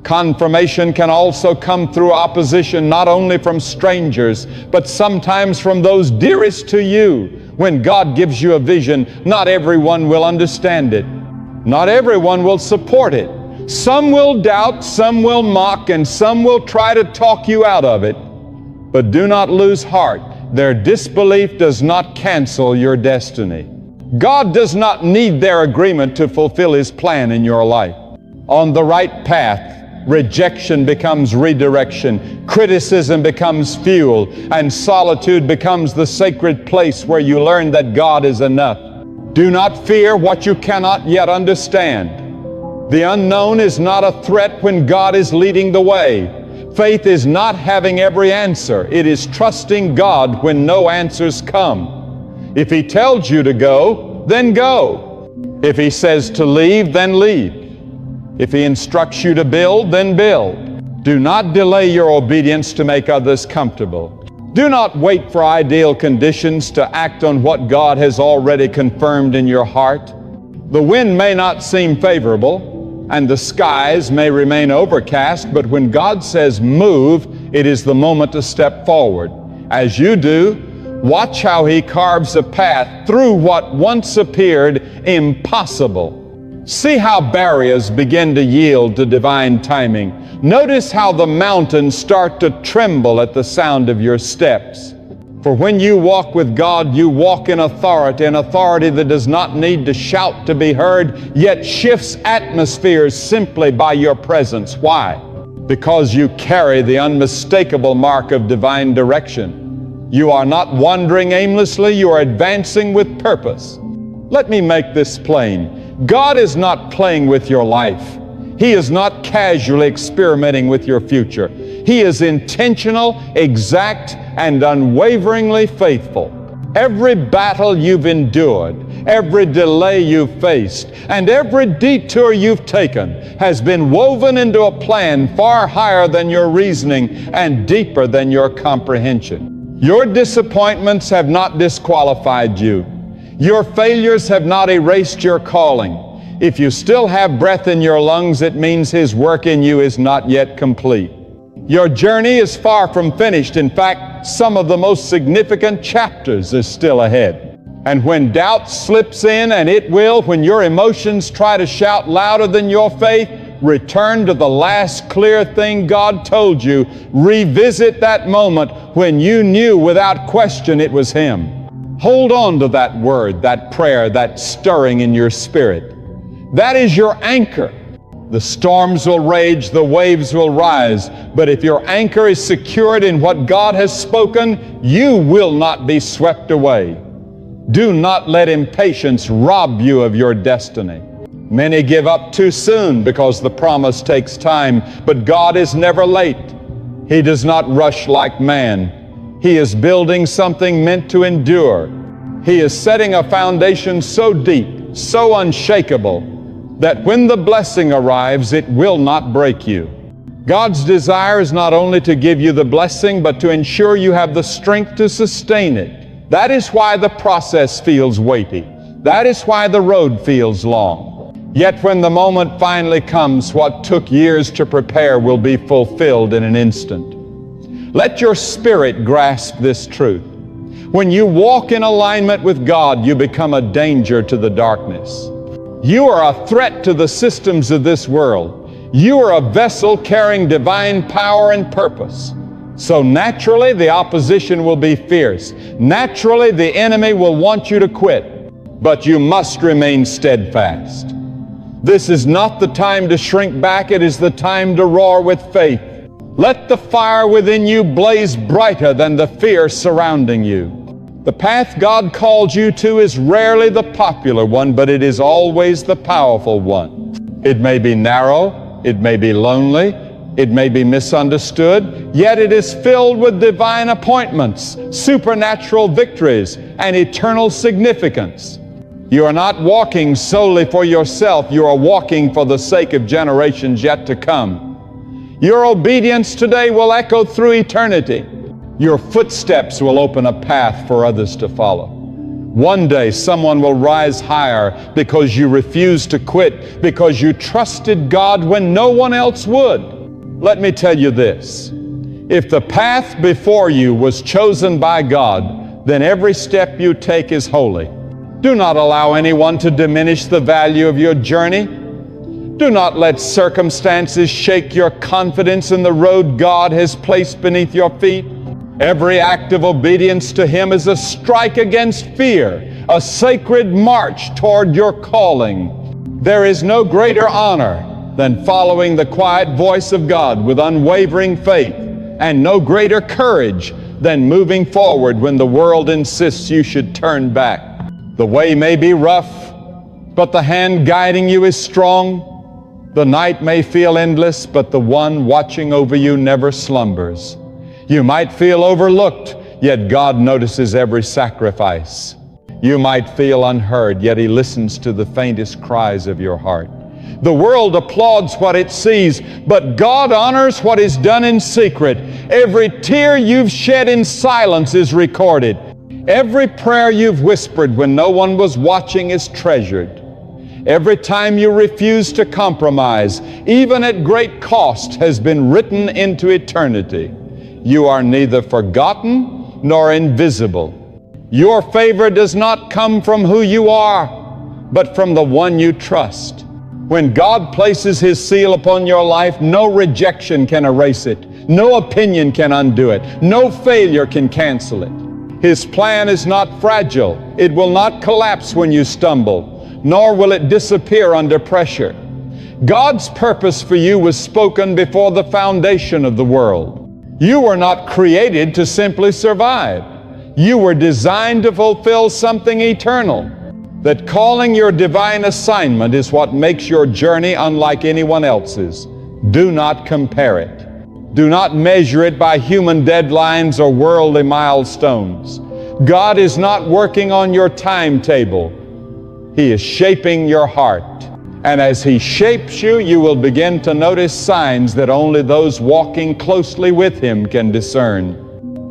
A: confirmation can also come through opposition, not only from strangers, but sometimes from those dearest to you. When God gives you a vision, not everyone will understand it. Not everyone will support it. Some will doubt, some will mock, and some will try to talk you out of it. But do not lose heart. Their disbelief does not cancel your destiny. God does not need their agreement to fulfill His plan in your life. On the right path, rejection becomes redirection, criticism becomes fuel, and solitude becomes the sacred place where you learn that God is enough. Do not fear what you cannot yet understand. The unknown is not a threat when God is leading the way. Faith is not having every answer. It is trusting God when no answers come. If He tells you to go, then go. If He says to leave, then leave. If He instructs you to build, then build. Do not delay your obedience to make others comfortable. Do not wait for ideal conditions to act on what God has already confirmed in your heart. The wind may not seem favorable, and the skies may remain overcast, but when God says move, it is the moment to step forward. As you do, watch how He carves a path through what once appeared impossible. See how barriers begin to yield to divine timing. Notice how the mountains start to tremble at the sound of your steps. For when you walk with God, you walk in authority, an authority that does not need to shout to be heard, yet shifts atmospheres simply by your presence. Why? Because you carry the unmistakable mark of divine direction. You are not wandering aimlessly, you are advancing with purpose. Let me make this plain. God is not playing with your life. He is not casually experimenting with your future. He is intentional, exact, and unwaveringly faithful. Every battle you've endured, every delay you've faced, and every detour you've taken has been woven into a plan far higher than your reasoning and deeper than your comprehension. Your disappointments have not disqualified you. Your failures have not erased your calling. If you still have breath in your lungs, it means His work in you is not yet complete. Your journey is far from finished. In fact, some of the most significant chapters are still ahead. And when doubt slips in, and it will, when your emotions try to shout louder than your faith, return to the last clear thing God told you. Revisit that moment when you knew without question it was Him. Hold on to that word, that prayer, that stirring in your spirit. That is your anchor. The storms will rage, the waves will rise, but if your anchor is secured in what God has spoken, you will not be swept away. Do not let impatience rob you of your destiny. Many give up too soon because the promise takes time, but God is never late. He does not rush like man. He is building something meant to endure. He is setting a foundation so deep, so unshakable, that when the blessing arrives, it will not break you. God's desire is not only to give you the blessing, but to ensure you have the strength to sustain it. That is why the process feels weighty. That is why the road feels long. Yet when the moment finally comes, what took years to prepare will be fulfilled in an instant. Let your spirit grasp this truth. When you walk in alignment with God, you become a danger to the darkness. You are a threat to the systems of this world. You are a vessel carrying divine power and purpose. So naturally, the opposition will be fierce. Naturally, the enemy will want you to quit. But you must remain steadfast. This is not the time to shrink back. It is the time to roar with faith. Let the fire within you blaze brighter than the fear surrounding you. The path God called you to is rarely the popular one, but it is always the powerful one. It may be narrow, it may be lonely, it may be misunderstood, yet it is filled with divine appointments, supernatural victories, and eternal significance. You are not walking solely for yourself, you are walking for the sake of generations yet to come. Your obedience today will echo through eternity. Your footsteps will open a path for others to follow. One day someone will rise higher because you refused to quit, because you trusted God when no one else would. Let me tell you this. If the path before you was chosen by God, then every step you take is holy. Do not allow anyone to diminish the value of your journey. Do not let circumstances shake your confidence in the road God has placed beneath your feet. Every act of obedience to Him is a strike against fear, a sacred march toward your calling. There is no greater honor than following the quiet voice of God with unwavering faith, and no greater courage than moving forward when the world insists you should turn back. The way may be rough, but the hand guiding you is strong. The night may feel endless, but the one watching over you never slumbers. You might feel overlooked, yet God notices every sacrifice. You might feel unheard, yet He listens to the faintest cries of your heart. The world applauds what it sees, but God honors what is done in secret. Every tear you've shed in silence is recorded. Every prayer you've whispered when no one was watching is treasured. Every time you refuse to compromise, even at great cost, has been written into eternity. You are neither forgotten nor invisible. Your favor does not come from who you are, but from the one you trust. When God places His seal upon your life, no rejection can erase it. No opinion can undo it. No failure can cancel it. His plan is not fragile. It will not collapse when you stumble, nor will it disappear under pressure. God's purpose for you was spoken before the foundation of the world. You were not created to simply survive. You were designed to fulfill something eternal. That calling your divine assignment is what makes your journey unlike anyone else's. Do not compare it. Do not measure it by human deadlines or worldly milestones. God is not working on your timetable. He is shaping your heart. And as He shapes you, you will begin to notice signs that only those walking closely with Him can discern.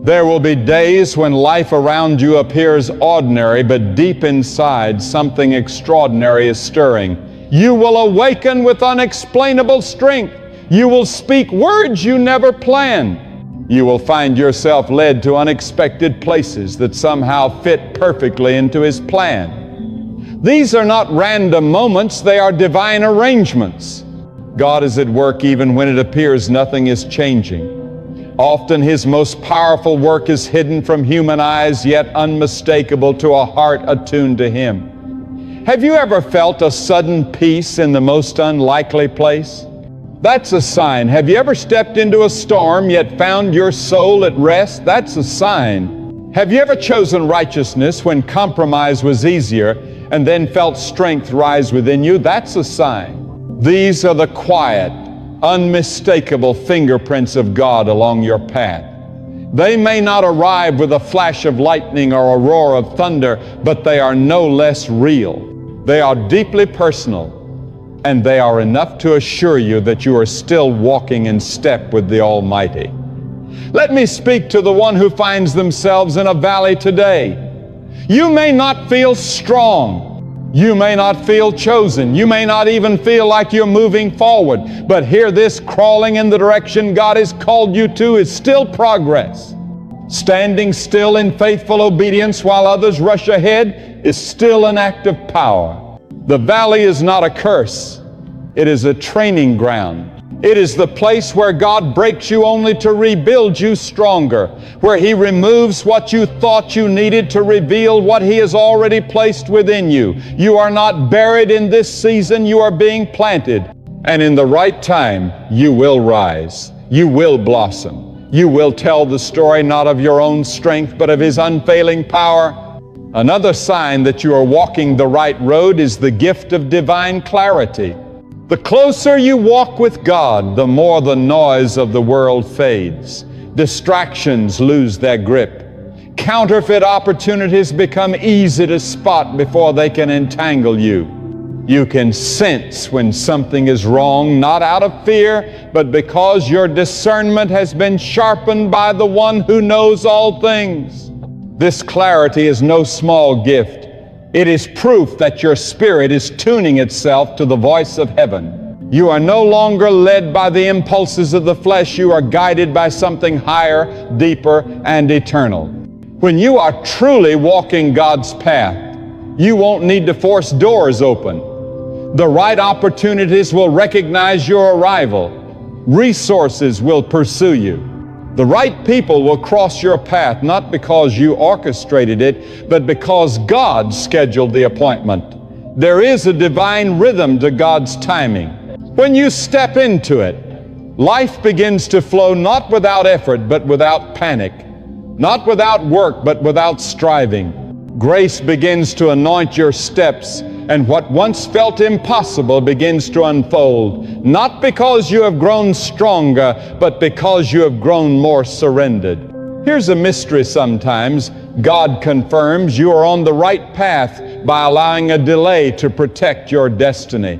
A: There will be days when life around you appears ordinary, but deep inside something extraordinary is stirring. You will awaken with unexplainable strength. You will speak words you never planned. You will find yourself led to unexpected places that somehow fit perfectly into His plan. These are not random moments, they are divine arrangements. God is at work even when it appears nothing is changing. Often His most powerful work is hidden from human eyes, yet unmistakable to a heart attuned to Him. Have you ever felt a sudden peace in the most unlikely place? That's a sign. Have you ever stepped into a storm yet found your soul at rest? That's a sign. Have you ever chosen righteousness when compromise was easier and then felt strength rise within you? That's a sign. These are the quiet, unmistakable fingerprints of God along your path. They may not arrive with a flash of lightning or a roar of thunder, but they are no less real. They are deeply personal, and they are enough to assure you that you are still walking in step with the Almighty. Let me speak to the one who finds themselves in a valley today. You may not feel strong. You may not feel chosen. You may not even feel like you're moving forward. But hear this, crawling in the direction God has called you to is still progress. Standing still in faithful obedience while others rush ahead is still an act of power. The valley is not a curse. It is a training ground. It is the place where God breaks you only to rebuild you stronger, where He removes what you thought you needed to reveal what He has already placed within you. You are not buried in this season, you are being planted. And in the right time, you will rise. You will blossom. You will tell the story not of your own strength, but of His unfailing power. Another sign that you are walking the right road is the gift of divine clarity. The closer you walk with God, the more the noise of the world fades. Distractions lose their grip. Counterfeit opportunities become easy to spot before they can entangle you. You can sense when something is wrong, not out of fear, but because your discernment has been sharpened by the one who knows all things. This clarity is no small gift. It is proof that your spirit is tuning itself to the voice of heaven. You are no longer led by the impulses of the flesh. You are guided by something higher, deeper, and eternal. When you are truly walking God's path, you won't need to force doors open. The right opportunities will recognize your arrival. Resources will pursue you. The right people will cross your path, not because you orchestrated it, but because God scheduled the appointment. There is a divine rhythm to God's timing. When you step into it, life begins to flow not without effort, but without panic, not without work, but without striving. Grace begins to anoint your steps, and what once felt impossible begins to unfold, not because you have grown stronger, but because you have grown more surrendered. Here's a mystery sometimes. God confirms you are on the right path by allowing a delay to protect your destiny.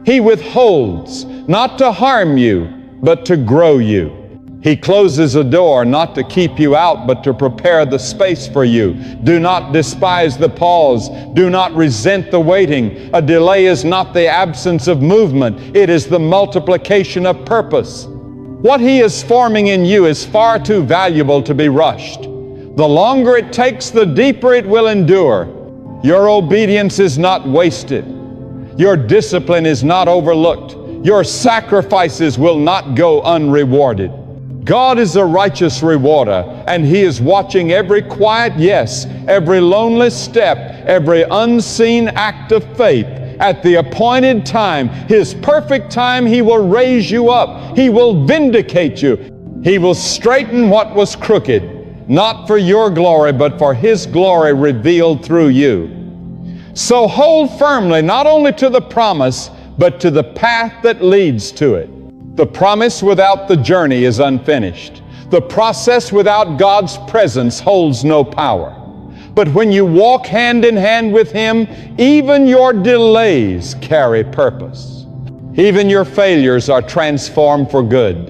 A: He withholds, not to harm you, but to grow you. He closes a door not to keep you out, but to prepare the space for you. Do not despise the pause. Do not resent the waiting. A delay is not the absence of movement. It is the multiplication of purpose. What He is forming in you is far too valuable to be rushed. The longer it takes, the deeper it will endure. Your obedience is not wasted. Your discipline is not overlooked. Your sacrifices will not go unrewarded. God is a righteous rewarder, and He is watching every quiet yes, every lonely step, every unseen act of faith. At the appointed time, His perfect time, He will raise you up. He will vindicate you. He will straighten what was crooked. not for your glory, but for His glory revealed through you. So hold firmly not only to the promise, but to the path that leads to it. The promise without the journey is unfinished. The process without God's presence holds no power. But when you walk hand in hand with Him, even your delays carry purpose. Even your failures are transformed for good.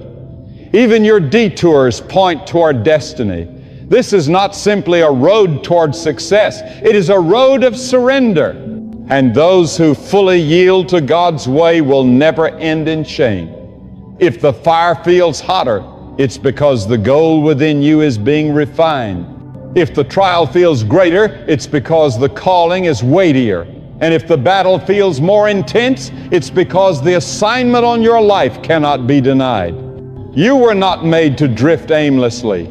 A: Even your detours point toward destiny. This is not simply a road toward success. It is a road of surrender. And those who fully yield to God's way will never end in shame. If the fire feels hotter, it's because the gold within you is being refined. If the trial feels greater, it's because the calling is weightier. And if the battle feels more intense, it's because the assignment on your life cannot be denied. You were not made to drift aimlessly.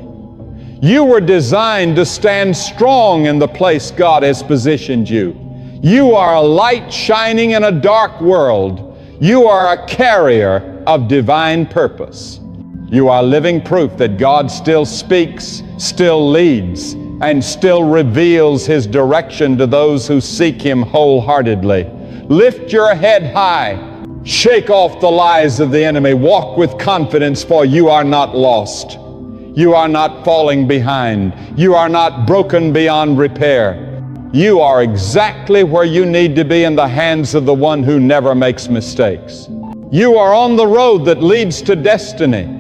A: You were designed to stand strong in the place God has positioned you. You are a light shining in a dark world. You are a carrier of divine purpose. You are living proof that God still speaks, still leads, and still reveals His direction to those who seek Him wholeheartedly. Lift your head high. Shake off the lies of the enemy. Walk with confidence, for you are not lost. You are not falling behind. You are not broken beyond repair. You are exactly where you need to be in the hands of the one who never makes mistakes. You are on the road that leads to destiny.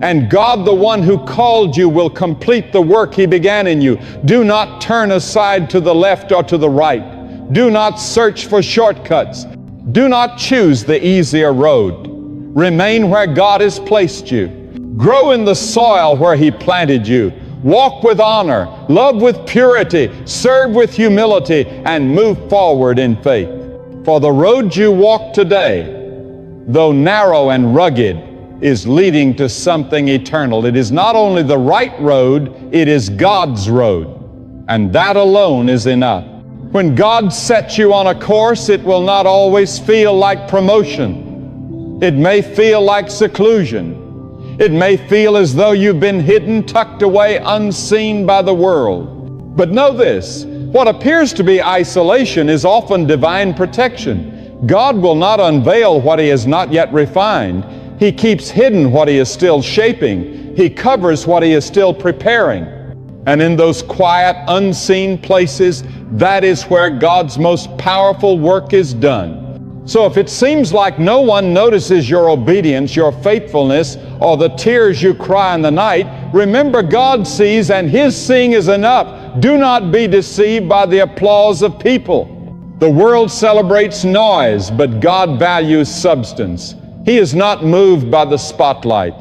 A: And God, the one who called you, will complete the work He began in you. Do not turn aside to the left or to the right. Do not search for shortcuts. Do not choose the easier road. Remain where God has placed you. Grow in the soil where He planted you. Walk with honor, love with purity, serve with humility, and move forward in faith. For the road you walk today, though narrow and rugged, is leading to something eternal. It is not only the right road, it is God's road. And that alone is enough. When God sets you on a course, it will not always feel like promotion. It may feel like seclusion. It may feel as though you've been hidden, tucked away, unseen by the world. But know this, what appears to be isolation is often divine protection. God will not unveil what He has not yet refined. He keeps hidden what He is still shaping. He covers what He is still preparing. And in those quiet, unseen places, that is where God's most powerful work is done. So if it seems like no one notices your obedience, your faithfulness, or the tears you cry in the night, remember God sees, and His seeing is enough. Do not be deceived by the applause of people. The world celebrates noise, but God values substance. He is not moved by the spotlight.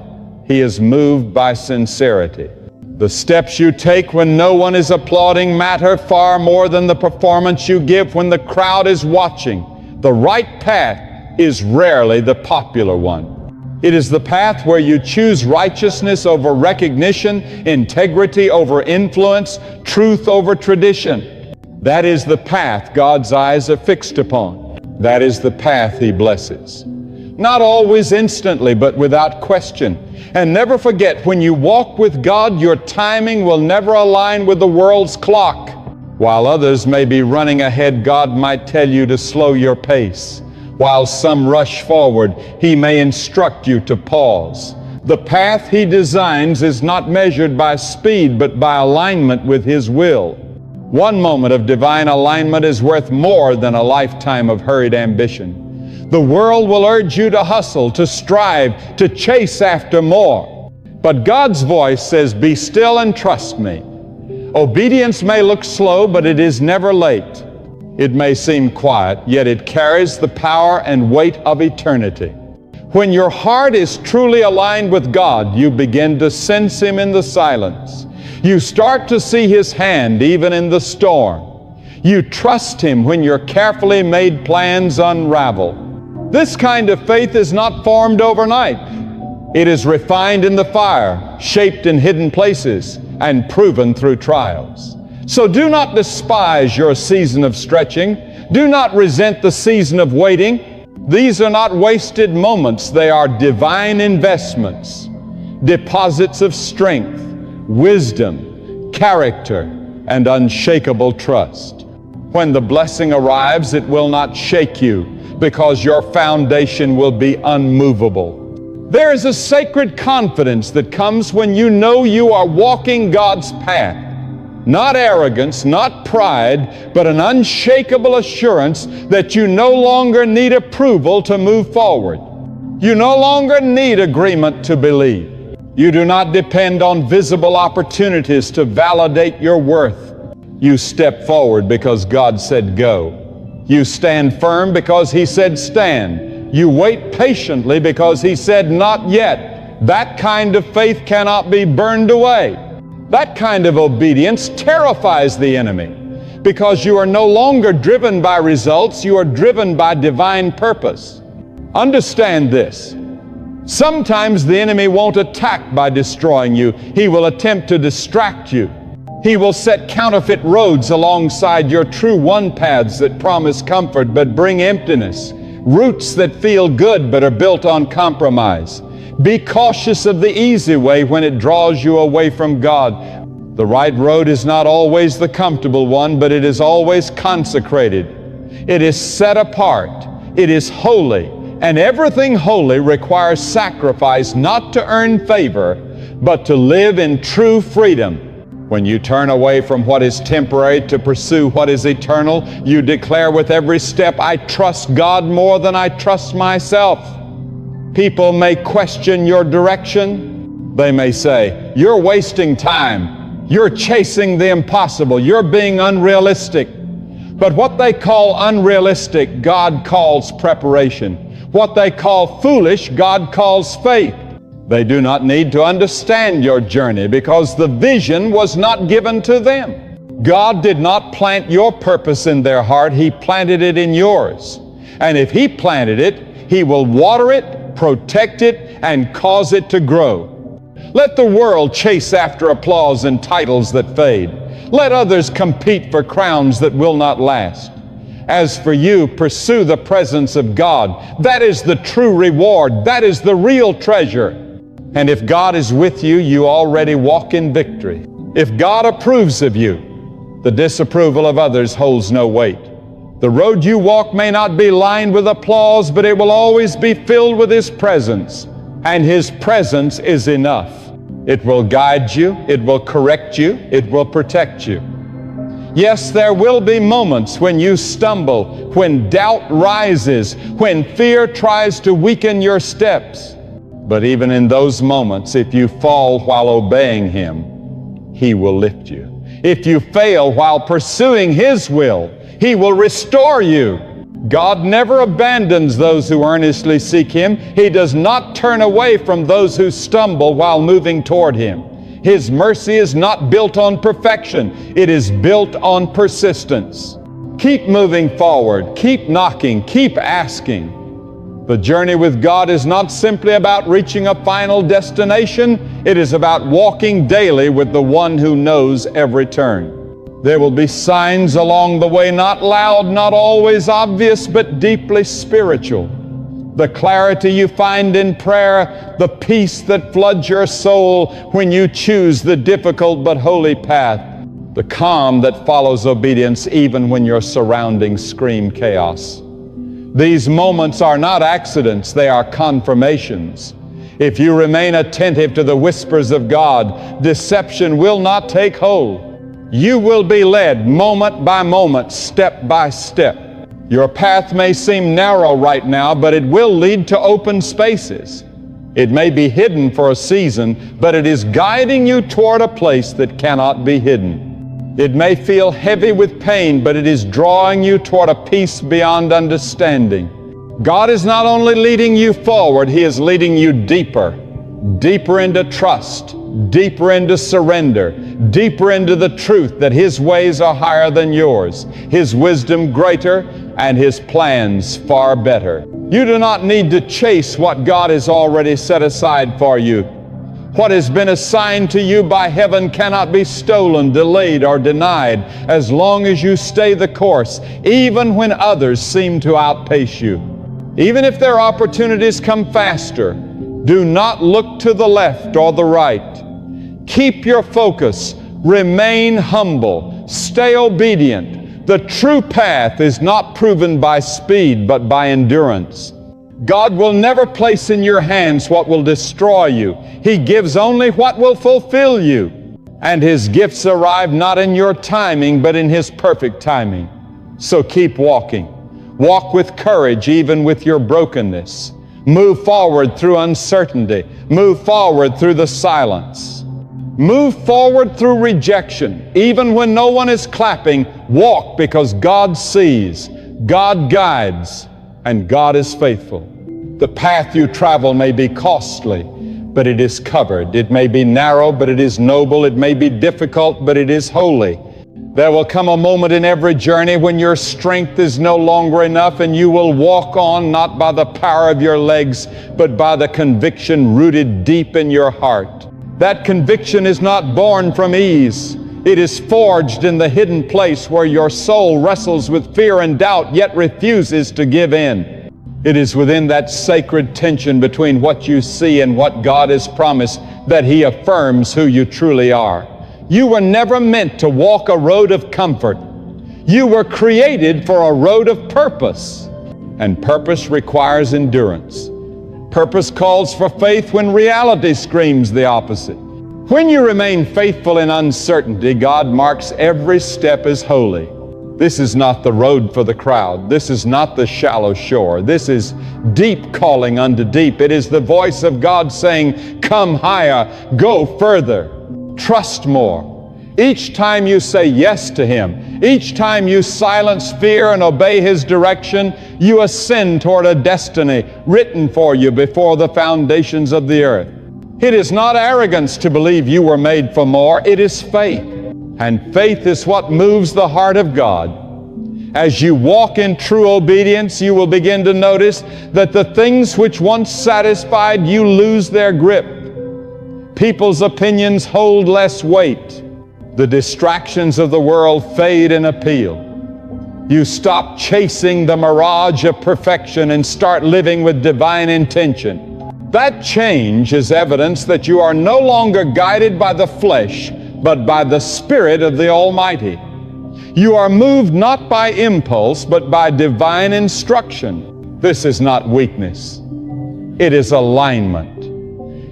A: He is moved by sincerity. The steps you take when no one is applauding matter far more than the performance you give when the crowd is watching. The right path is rarely the popular one. It is the path where you choose righteousness over recognition, integrity over influence, truth over tradition. That is the path God's eyes are fixed upon. That is the path He blesses. Not always instantly, but without question. And never forget, when you walk with God, your timing will never align with the world's clock. While others may be running ahead, God might tell you to slow your pace. While some rush forward, He may instruct you to pause. The path He designs is not measured by speed, but by alignment with His will. One moment of divine alignment is worth more than a lifetime of hurried ambition. The world will urge you to hustle, to strive, to chase after more. But God's voice says, "Be still and trust me." Obedience may look slow, but it is never late. It may seem quiet, yet it carries the power and weight of eternity. When your heart is truly aligned with God, you begin to sense Him in the silence. You start to see His hand even in the storm. You trust Him when your carefully made plans unravel. This kind of faith is not formed overnight. It is refined in the fire, shaped in hidden places, and proven through trials. So do not despise your season of stretching. Do not resent the season of waiting. These are not wasted moments. They are divine investments, deposits of strength, wisdom, character, and unshakable trust. When the blessing arrives, it will not shake you because your foundation will be unmovable. There is a sacred confidence that comes when you know you are walking God's path. Not arrogance, not pride, but an unshakable assurance that you no longer need approval to move forward. You no longer need agreement to believe. You do not depend on visible opportunities to validate your worth. You step forward because God said go. You stand firm because He said stand. You wait patiently because He said not yet. That kind of faith cannot be burned away. That kind of obedience terrifies the enemy because you are no longer driven by results, you are driven by divine purpose. Understand this. Sometimes the enemy won't attack by destroying you. He will attempt to distract you. He will set counterfeit roads alongside your true one paths that promise comfort but bring emptiness, routes that feel good but are built on compromise. Be cautious of the easy way when it draws you away from God. The right road is not always the comfortable one, but it is always consecrated. It is set apart. It is holy. And everything holy requires sacrifice, not to earn favor, but to live in true freedom. When you turn away from what is temporary to pursue what is eternal, you declare with every step, I trust God more than I trust myself. People may question your direction. They may say, you're wasting time. You're chasing the impossible. You're being unrealistic. But what they call unrealistic, God calls preparation. What they call foolish, God calls faith. They do not need to understand your journey because the vision was not given to them. God did not plant your purpose in their heart. He planted it in yours. And if He planted it, He will water it, protect it, and cause it to grow. Let the world chase after applause and titles that fade. Let others compete for crowns that will not last. As for you, pursue the presence of God. That is the true reward. That is the real treasure. And if God is with you, you already walk in victory. If God approves of you, the disapproval of others holds no weight. The road you walk may not be lined with applause, but it will always be filled with His presence. And His presence is enough. It will guide you, it will correct you, it will protect you. Yes, there will be moments when you stumble, when doubt rises, when fear tries to weaken your steps. But even in those moments, if you fall while obeying Him, He will lift you. If you fail while pursuing His will, He will restore you. God never abandons those who earnestly seek Him. He does not turn away from those who stumble while moving toward Him. His mercy is not built on perfection. It is built on persistence. Keep moving forward. Keep knocking. Keep asking. The journey with God is not simply about reaching a final destination. It is about walking daily with the One who knows every turn. There will be signs along the way, not loud, not always obvious, but deeply spiritual. The clarity you find in prayer, the peace that floods your soul when you choose the difficult but holy path, the calm that follows obedience even when your surroundings scream chaos. These moments are not accidents, they are confirmations. If you remain attentive to the whispers of God, deception will not take hold. You will be led moment by moment, step by step. Your path may seem narrow right now, but it will lead to open spaces. It may be hidden for a season, but it is guiding you toward a place that cannot be hidden. It may feel heavy with pain, but it is drawing you toward a peace beyond understanding. God is not only leading you forward, He is leading you deeper, deeper into trust, deeper into surrender, deeper into the truth that His ways are higher than yours, His wisdom greater, and His plans far better. You do not need to chase what God has already set aside for you. What has been assigned to you by heaven cannot be stolen, delayed, or denied as long as you stay the course, even when others seem to outpace you. Even if their opportunities come faster, do not look to the left or the right. Keep your focus Remain humble. Stay obedient. The true path is not proven by speed, but by endurance. God will never place in your hands what will destroy you. He gives only what will fulfill you. And His gifts arrive not in your timing, but in His perfect timing. So keep walking. Walk with courage, even with your brokenness. Move forward through uncertainty. Move forward through the silence. Move forward through rejection. Even when no one is clapping, walk because God sees, God guides, and God is faithful. The path you travel may be costly, but it is covered. It may be narrow, but it is noble. It may be difficult, but it is holy. There will come a moment in every journey when your strength is no longer enough, and you will walk on not by the power of your legs, but by the conviction rooted deep in your heart. That conviction is not born from ease. It is forged in the hidden place where your soul wrestles with fear and doubt, yet refuses to give in. It is within that sacred tension between what you see and what God has promised that He affirms who you truly are. You were never meant to walk a road of comfort. You were created for a road of purpose. And purpose requires endurance. Purpose calls for faith when reality screams the opposite. When you remain faithful in uncertainty, God marks every step as holy. This is not the road for the crowd. This is not the shallow shore. This is deep calling unto deep. It is the voice of God saying, come higher, go further, trust more. Each time you say yes to Him, each time you silence fear and obey His direction, you ascend toward a destiny written for you before the foundations of the earth. It is not arrogance to believe you were made for more. It is faith. And faith is what moves the heart of God. As you walk in true obedience, you will begin to notice that the things which once satisfied you lose their grip. People's opinions hold less weight. The distractions of the world fade in appeal. You stop chasing the mirage of perfection and start living with divine intention. That change is evidence that you are no longer guided by the flesh, but by the Spirit of the Almighty. You are moved not by impulse, but by divine instruction. This is not weakness. It is alignment.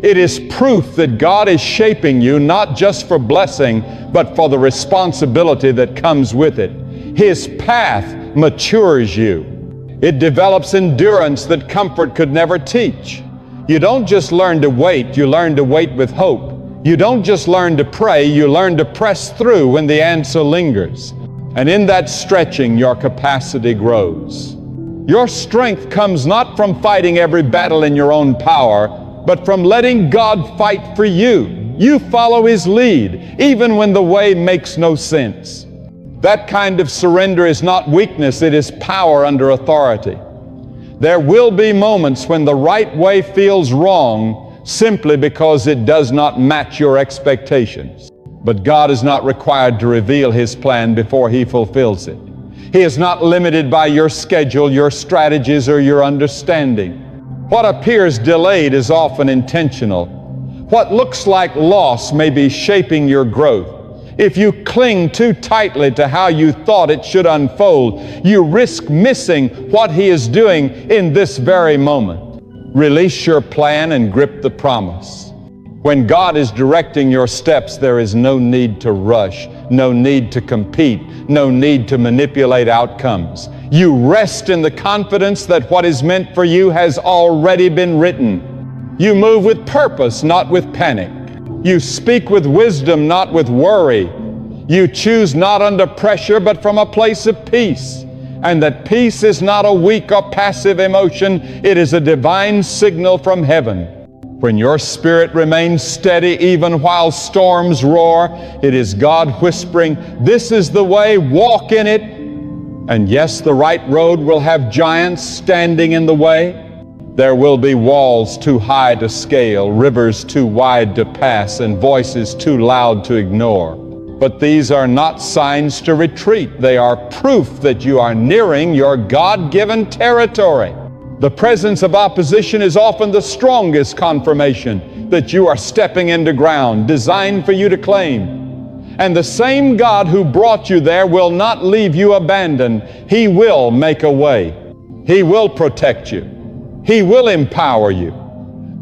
A: It is proof that God is shaping you not just for blessing, but for the responsibility that comes with it. His path matures you. It develops endurance that comfort could never teach. You don't just learn to wait, you learn to wait with hope. You don't just learn to pray, you learn to press through when the answer lingers. And in that stretching, your capacity grows. Your strength comes not from fighting every battle in your own power, but from letting God fight for you. You follow His lead, even when the way makes no sense. That kind of surrender is not weakness, it is power under authority. There will be moments when the right way feels wrong simply because it does not match your expectations. But God is not required to reveal His plan before He fulfills it. He is not limited by your schedule, your strategies, or your understanding. What appears delayed is often intentional. What looks like loss may be shaping your growth. If you cling too tightly to how you thought it should unfold, you risk missing what He is doing in this very moment. Release your plan and grip the promise. When God is directing your steps, there is no need to rush, no need to compete, no need to manipulate outcomes. You rest in the confidence that what is meant for you has already been written. You move with purpose, not with panic. You speak with wisdom, not with worry. You choose not under pressure, but from a place of peace. And that peace is not a weak or passive emotion. It is a divine signal from heaven. When your spirit remains steady even while storms roar, it is God whispering, "This is the way, walk in it." And yes, the right road will have giants standing in the way. There will be walls too high to scale, rivers too wide to pass, and voices too loud to ignore. But these are not signs to retreat. They are proof that you are nearing your God-given territory. The presence of opposition is often the strongest confirmation that you are stepping into ground designed for you to claim. And the same God who brought you there will not leave you abandoned. He will make a way. He will protect you. He will empower you.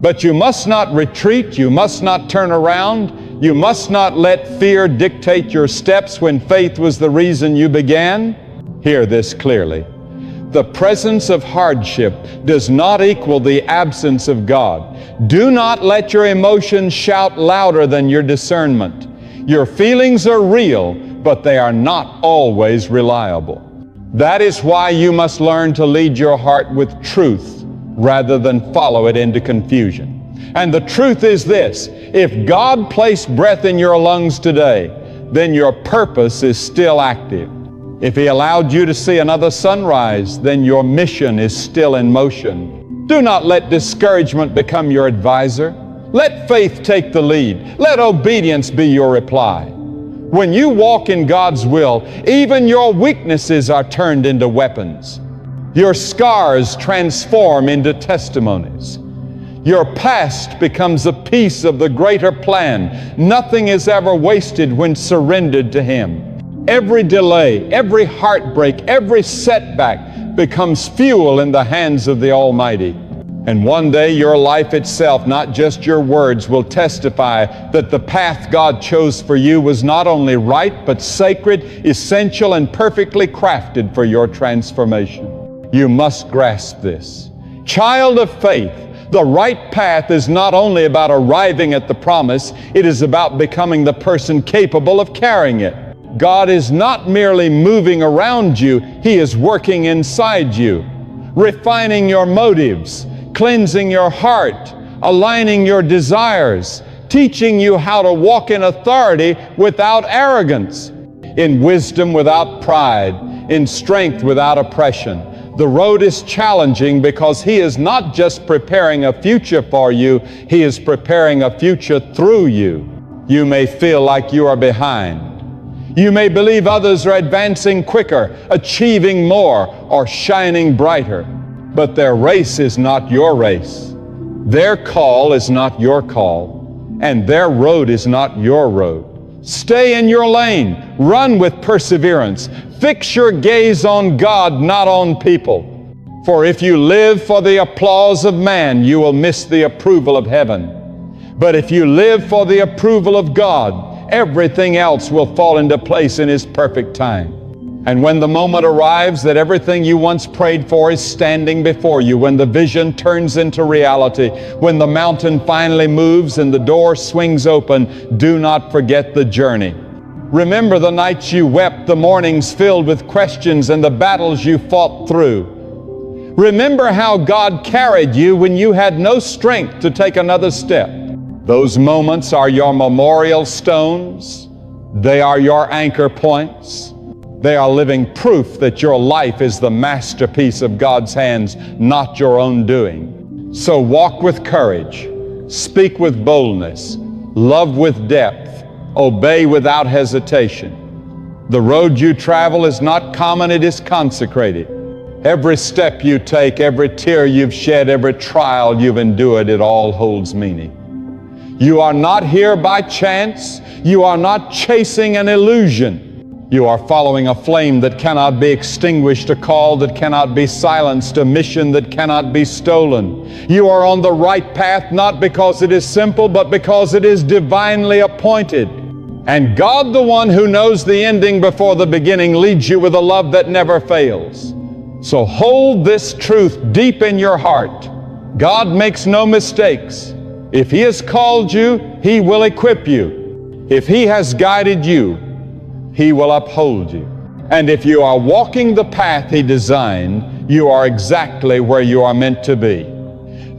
A: But you must not retreat. You must not turn around. You must not let fear dictate your steps when faith was the reason you began. Hear this clearly. The presence of hardship does not equal the absence of God. Do not let your emotions shout louder than your discernment. Your feelings are real, but they are not always reliable. That is why you must learn to lead your heart with truth rather than follow it into confusion. And the truth is this: if God placed breath in your lungs today, then your purpose is still active. If He allowed you to see another sunrise, then your mission is still in motion. Do not let discouragement become your advisor. Let faith take the lead. Let obedience be your reply. When you walk in God's will, even your weaknesses are turned into weapons. Your scars transform into testimonies. Your past becomes a piece of the greater plan. Nothing is ever wasted when surrendered to Him. Every delay, every heartbreak, every setback becomes fuel in the hands of the Almighty. And one day your life itself, not just your words, will testify that the path God chose for you was not only right, but sacred, essential, and perfectly crafted for your transformation. You must grasp this. Child of faith, the right path is not only about arriving at the promise, it is about becoming the person capable of carrying it. God is not merely moving around you, He is working inside you, refining your motives, cleansing your heart, aligning your desires, teaching you how to walk in authority without arrogance, in wisdom without pride, in strength without oppression. The road is challenging because He is not just preparing a future for you, He is preparing a future through you. You may feel like you are behind. You may believe others are advancing quicker, achieving more, or shining brighter. But their race is not your race. Their call is not your call. And their road is not your road. Stay in your lane. Run with perseverance. Fix your gaze on God, not on people. For if you live for the applause of man, you will miss the approval of heaven. But if you live for the approval of God, everything else will fall into place in His perfect time. And when the moment arrives that everything you once prayed for is standing before you, when the vision turns into reality, when the mountain finally moves and the door swings open, do not forget the journey. Remember the nights you wept, the mornings filled with questions, and the battles you fought through. Remember how God carried you when you had no strength to take another step. Those moments are your memorial stones. They are your anchor points. They are living proof that your life is the masterpiece of God's hands, not your own doing. So walk with courage, speak with boldness, love with depth, obey without hesitation. The road you travel is not common, it is consecrated. Every step you take, every tear you've shed, every trial you've endured, it all holds meaning. You are not here by chance. You are not chasing an illusion. You are following a flame that cannot be extinguished, a call that cannot be silenced, a mission that cannot be stolen. You are on the right path not because it is simple, but because it is divinely appointed. And God, the one who knows the ending before the beginning, leads you with a love that never fails. So hold this truth deep in your heart. God makes no mistakes. If He has called you, He will equip you. If He has guided you, He will uphold you. And if you are walking the path He designed, you are exactly where you are meant to be.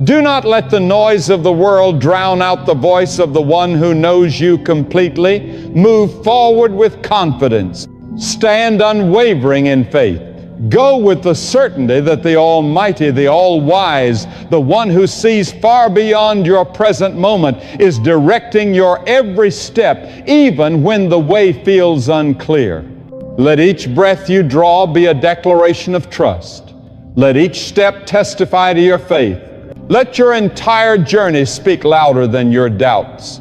A: Do not let the noise of the world drown out the voice of the one who knows you completely. Move forward with confidence. Stand unwavering in faith. Go with the certainty that the Almighty, the All-Wise, the one who sees far beyond your present moment, is directing your every step, even when the way feels unclear. Let each breath you draw be a declaration of trust. Let each step testify to your faith. Let your entire journey speak louder than your doubts.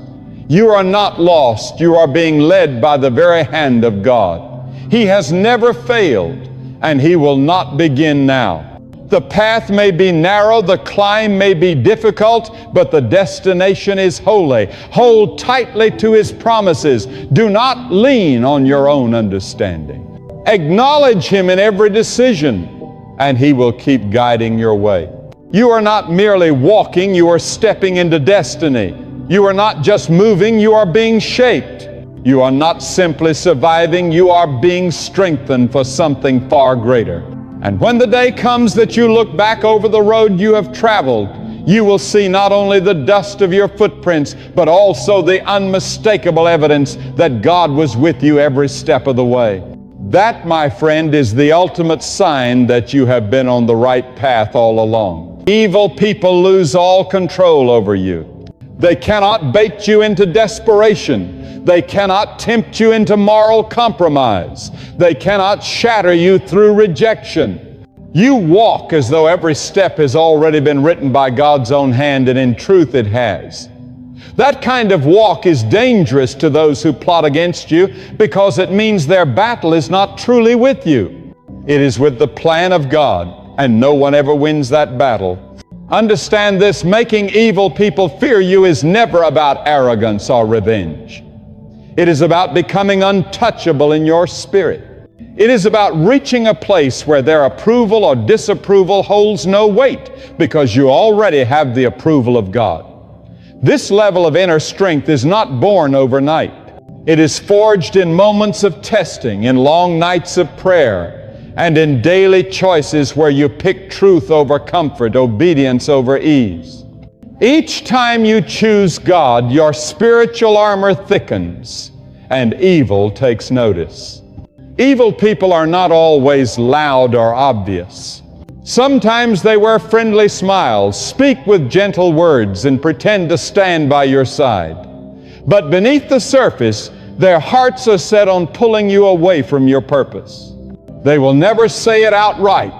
A: You are not lost. You are being led by the very hand of God. He has never failed, and He will not begin now. The path may be narrow, the climb may be difficult, but the destination is holy. Hold tightly to His promises. Do not lean on your own understanding. Acknowledge Him in every decision, and He will keep guiding your way. You are not merely walking, you are stepping into destiny. You are not just moving, you are being shaped. You are not simply surviving, you are being strengthened for something far greater. And when the day comes that you look back over the road you have traveled, you will see not only the dust of your footprints, but also the unmistakable evidence that God was with you every step of the way. That, my friend, is the ultimate sign that you have been on the right path all along. Evil people lose all control over you. They cannot bait you into desperation. They cannot tempt you into moral compromise. They cannot shatter you through rejection. You walk as though every step has already been written by God's own hand, and in truth it has. That kind of walk is dangerous to those who plot against you, because it means their battle is not truly with you. It is with the plan of God, and no one ever wins that battle. Understand this: making evil people fear you is never about arrogance or revenge. It is about becoming untouchable in your spirit. It is about reaching a place where their approval or disapproval holds no weight, because you already have the approval of God. This level of inner strength is not born overnight. It is forged in moments of testing, in long nights of prayer, and in daily choices where you pick truth over comfort, obedience over ease. Each time you choose God, your spiritual armor thickens, and evil takes notice. Evil people are not always loud or obvious. Sometimes they wear friendly smiles, speak with gentle words, and pretend to stand by your side. But beneath the surface, their hearts are set on pulling you away from your purpose. They will never say it outright.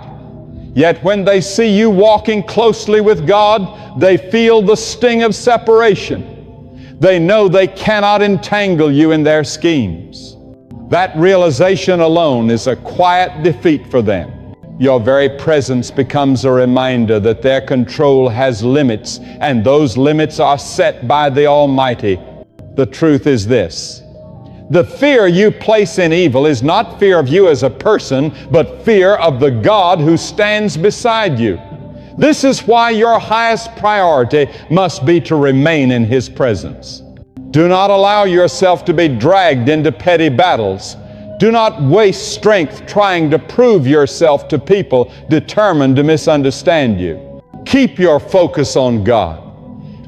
A: Yet when they see you walking closely with God, they feel the sting of separation. They know they cannot entangle you in their schemes. That realization alone is a quiet defeat for them. Your very presence becomes a reminder that their control has limits, and those limits are set by the Almighty. The truth is this: the fear you place in evil is not fear of you as a person, but fear of the God who stands beside you. This is why your highest priority must be to remain in His presence. Do not allow yourself to be dragged into petty battles. Do not waste strength trying to prove yourself to people determined to misunderstand you. Keep your focus on God,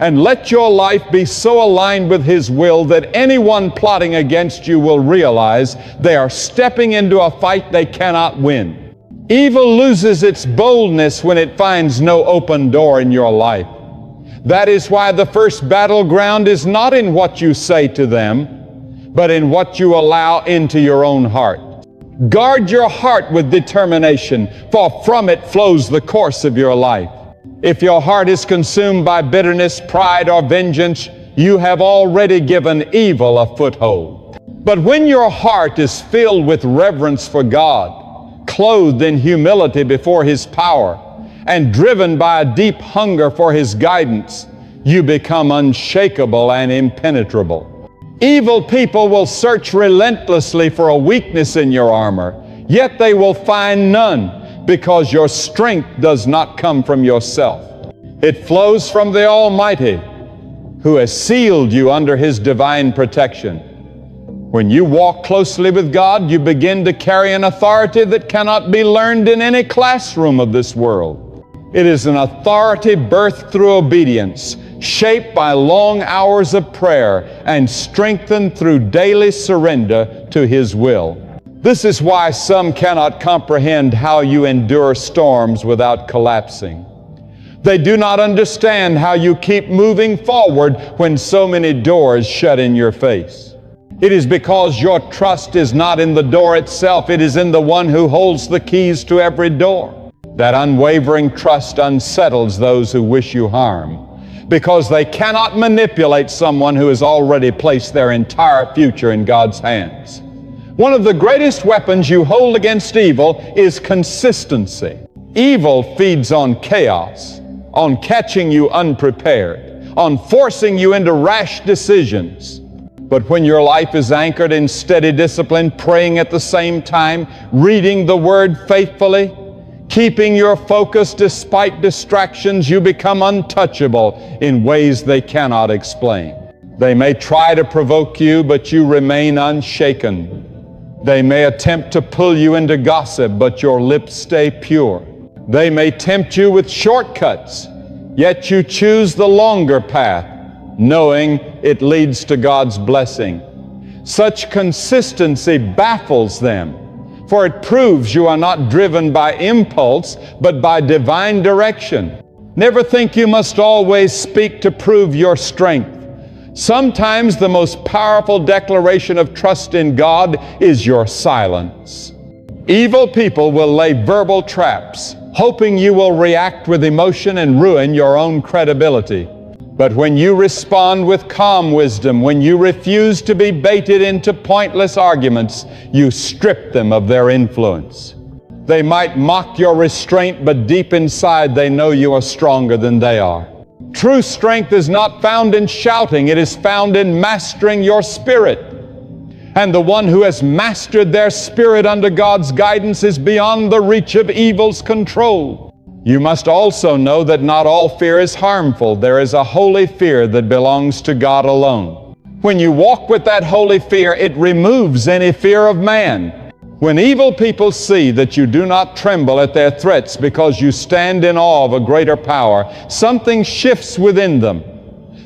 A: and let your life be so aligned with His will that anyone plotting against you will realize they are stepping into a fight they cannot win. Evil loses its boldness when it finds no open door in your life. That is why the first battleground is not in what you say to them, but in what you allow into your own heart. Guard your heart with determination, for from it flows the course of your life. If your heart is consumed by bitterness, pride, or vengeance, you have already given evil a foothold. But when your heart is filled with reverence for God, clothed in humility before His power, and driven by a deep hunger for His guidance, you become unshakable and impenetrable. Evil people will search relentlessly for a weakness in your armor, yet they will find none, because your strength does not come from yourself. It flows from the Almighty, who has sealed you under His divine protection. When you walk closely with God, you begin to carry an authority that cannot be learned in any classroom of this world. It is an authority birthed through obedience, shaped by long hours of prayer, and strengthened through daily surrender to His will. This is why some cannot comprehend how you endure storms without collapsing. They do not understand how you keep moving forward when so many doors shut in your face. It is because your trust is not in the door itself, it is in the one who holds the keys to every door. That unwavering trust unsettles those who wish you harm, because they cannot manipulate someone who has already placed their entire future in God's hands. One of the greatest weapons you hold against evil is consistency. Evil feeds on chaos, on catching you unprepared, on forcing you into rash decisions. But when your life is anchored in steady discipline, praying at the same time, reading the Word faithfully, keeping your focus despite distractions, you become untouchable in ways they cannot explain. They may try to provoke you, but you remain unshaken. They may attempt to pull you into gossip, but your lips stay pure. They may tempt you with shortcuts, yet you choose the longer path, knowing it leads to God's blessing. Such consistency baffles them, for it proves you are not driven by impulse, but by divine direction. Never think you must always speak to prove your strength. Sometimes the most powerful declaration of trust in God is your silence. Evil people will lay verbal traps, hoping you will react with emotion and ruin your own credibility. But when you respond with calm wisdom, when you refuse to be baited into pointless arguments, you strip them of their influence. They might mock your restraint, but deep inside they know you are stronger than they are. True strength is not found in shouting, it is found in mastering your spirit. And the one who has mastered their spirit under God's guidance is beyond the reach of evil's control. You must also know that not all fear is harmful. There is a holy fear that belongs to God alone. When you walk with that holy fear, it removes any fear of man. When evil people see that you do not tremble at their threats because you stand in awe of a greater power, something shifts within them.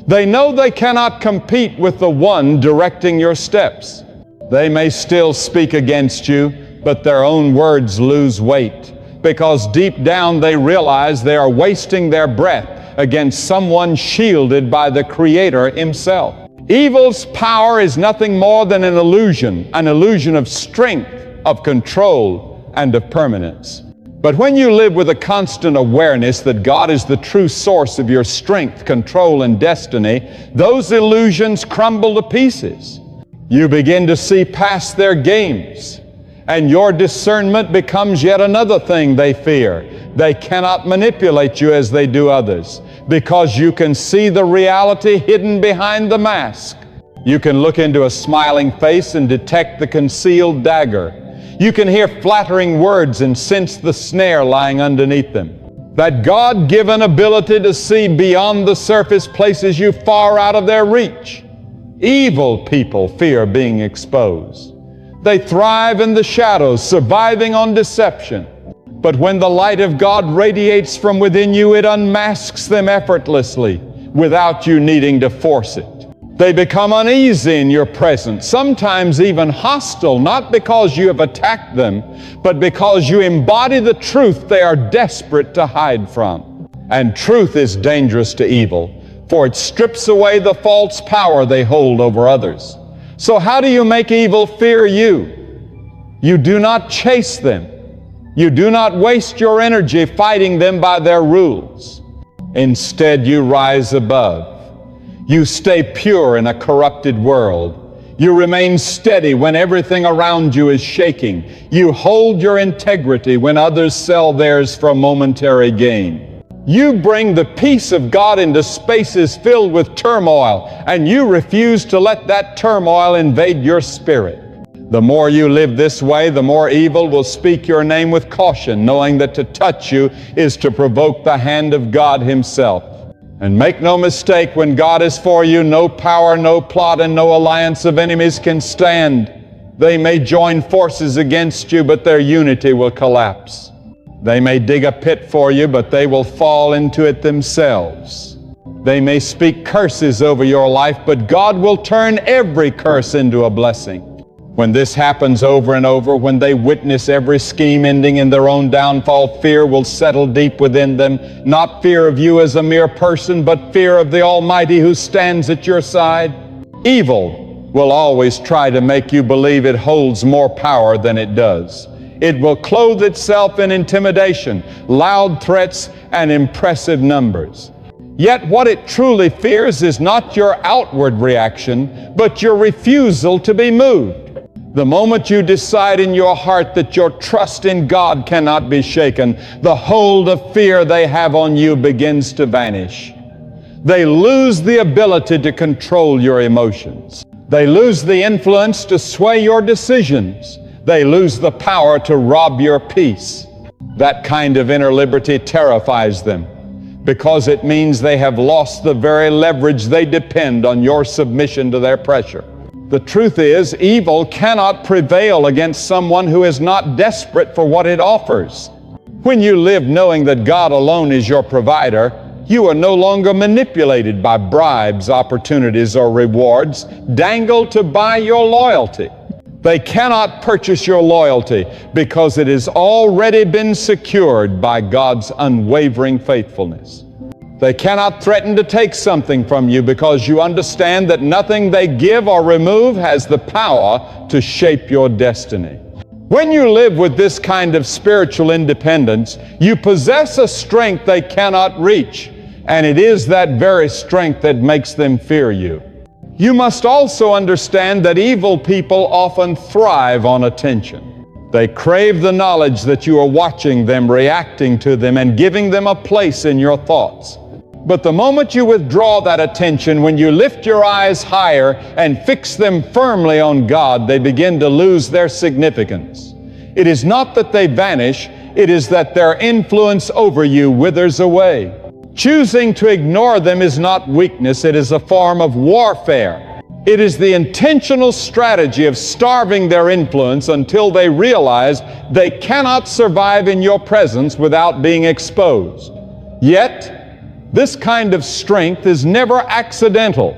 A: They know they cannot compete with the one directing your steps. They may still speak against you, but their own words lose weight, because deep down they realize they are wasting their breath against someone shielded by the Creator Himself. Evil's power is nothing more than an illusion of strength, of control, and of permanence. But when you live with a constant awareness that God is the true source of your strength, control, and destiny, those illusions crumble to pieces. You begin to see past their games, and your discernment becomes yet another thing they fear. They cannot manipulate you as they do others, because you can see the reality hidden behind the mask. You can look into a smiling face and detect the concealed dagger. You can hear flattering words and sense the snare lying underneath them. That God-given ability to see beyond the surface places you far out of their reach. Evil people fear being exposed. They thrive in the shadows, surviving on deception. But when the light of God radiates from within you, it unmasks them effortlessly, without you needing to force it. They become uneasy in your presence, sometimes even hostile, not because you have attacked them, but because you embody the truth they are desperate to hide from. And truth is dangerous to evil, for it strips away the false power they hold over others. So how do you make evil fear you? You do not chase them. You do not waste your energy fighting them by their rules. Instead, you rise above. You stay pure in a corrupted world. You remain steady when everything around you is shaking. You hold your integrity when others sell theirs for momentary gain. You bring the peace of God into spaces filled with turmoil, and you refuse to let that turmoil invade your spirit. The more you live this way, the more evil will speak your name with caution, knowing that to touch you is to provoke the hand of God Himself. And make no mistake, when God is for you, no power, no plot, and no alliance of enemies can stand. They may join forces against you, but their unity will collapse. They may dig a pit for you, but they will fall into it themselves. They may speak curses over your life, but God will turn every curse into a blessing. When this happens over and over, when they witness every scheme ending in their own downfall, fear will settle deep within them. Not fear of you as a mere person, but fear of the Almighty who stands at your side. Evil will always try to make you believe it holds more power than it does. It will clothe itself in intimidation, loud threats, and impressive numbers. Yet what it truly fears is not your outward reaction, but your refusal to be moved. The moment you decide in your heart that your trust in God cannot be shaken, the hold of fear they have on you begins to vanish. They lose the ability to control your emotions. They lose the influence to sway your decisions. They lose the power to rob your peace. That kind of inner liberty terrifies them, because it means they have lost the very leverage they depend on your submission to their pressure. The truth is, evil cannot prevail against someone who is not desperate for what it offers. When you live knowing that God alone is your provider, you are no longer manipulated by bribes, opportunities, or rewards dangled to buy your loyalty. They cannot purchase your loyalty because it has already been secured by God's unwavering faithfulness. They cannot threaten to take something from you because you understand that nothing they give or remove has the power to shape your destiny. When you live with this kind of spiritual independence, you possess a strength they cannot reach, and it is that very strength that makes them fear you. You must also understand that evil people often thrive on attention. They crave the knowledge that you are watching them, reacting to them, and giving them a place in your thoughts. But the moment you withdraw that attention, when you lift your eyes higher and fix them firmly on God, they begin to lose their significance. It is not that they vanish, it is that their influence over you withers away. Choosing to ignore them is not weakness, it is a form of warfare. It is the intentional strategy of starving their influence until they realize they cannot survive in your presence without being exposed. Yet, this kind of strength is never accidental.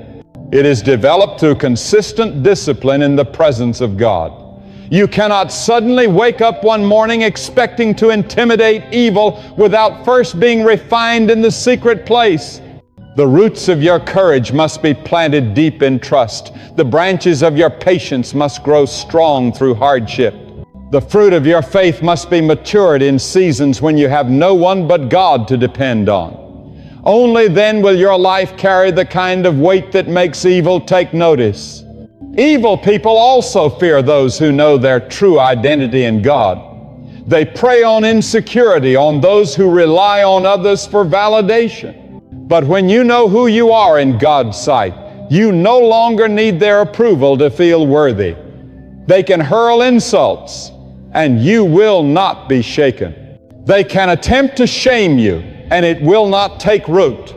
A: It is developed through consistent discipline in the presence of God. You cannot suddenly wake up one morning expecting to intimidate evil without first being refined in the secret place. The roots of your courage must be planted deep in trust. The branches of your patience must grow strong through hardship. The fruit of your faith must be matured in seasons when you have no one but God to depend on. Only then will your life carry the kind of weight that makes evil take notice. Evil people also fear those who know their true identity in God. They prey on insecurity, on those who rely on others for validation. But when you know who you are in God's sight, you no longer need their approval to feel worthy. They can hurl insults, and you will not be shaken. They can attempt to shame you, and it will not take root.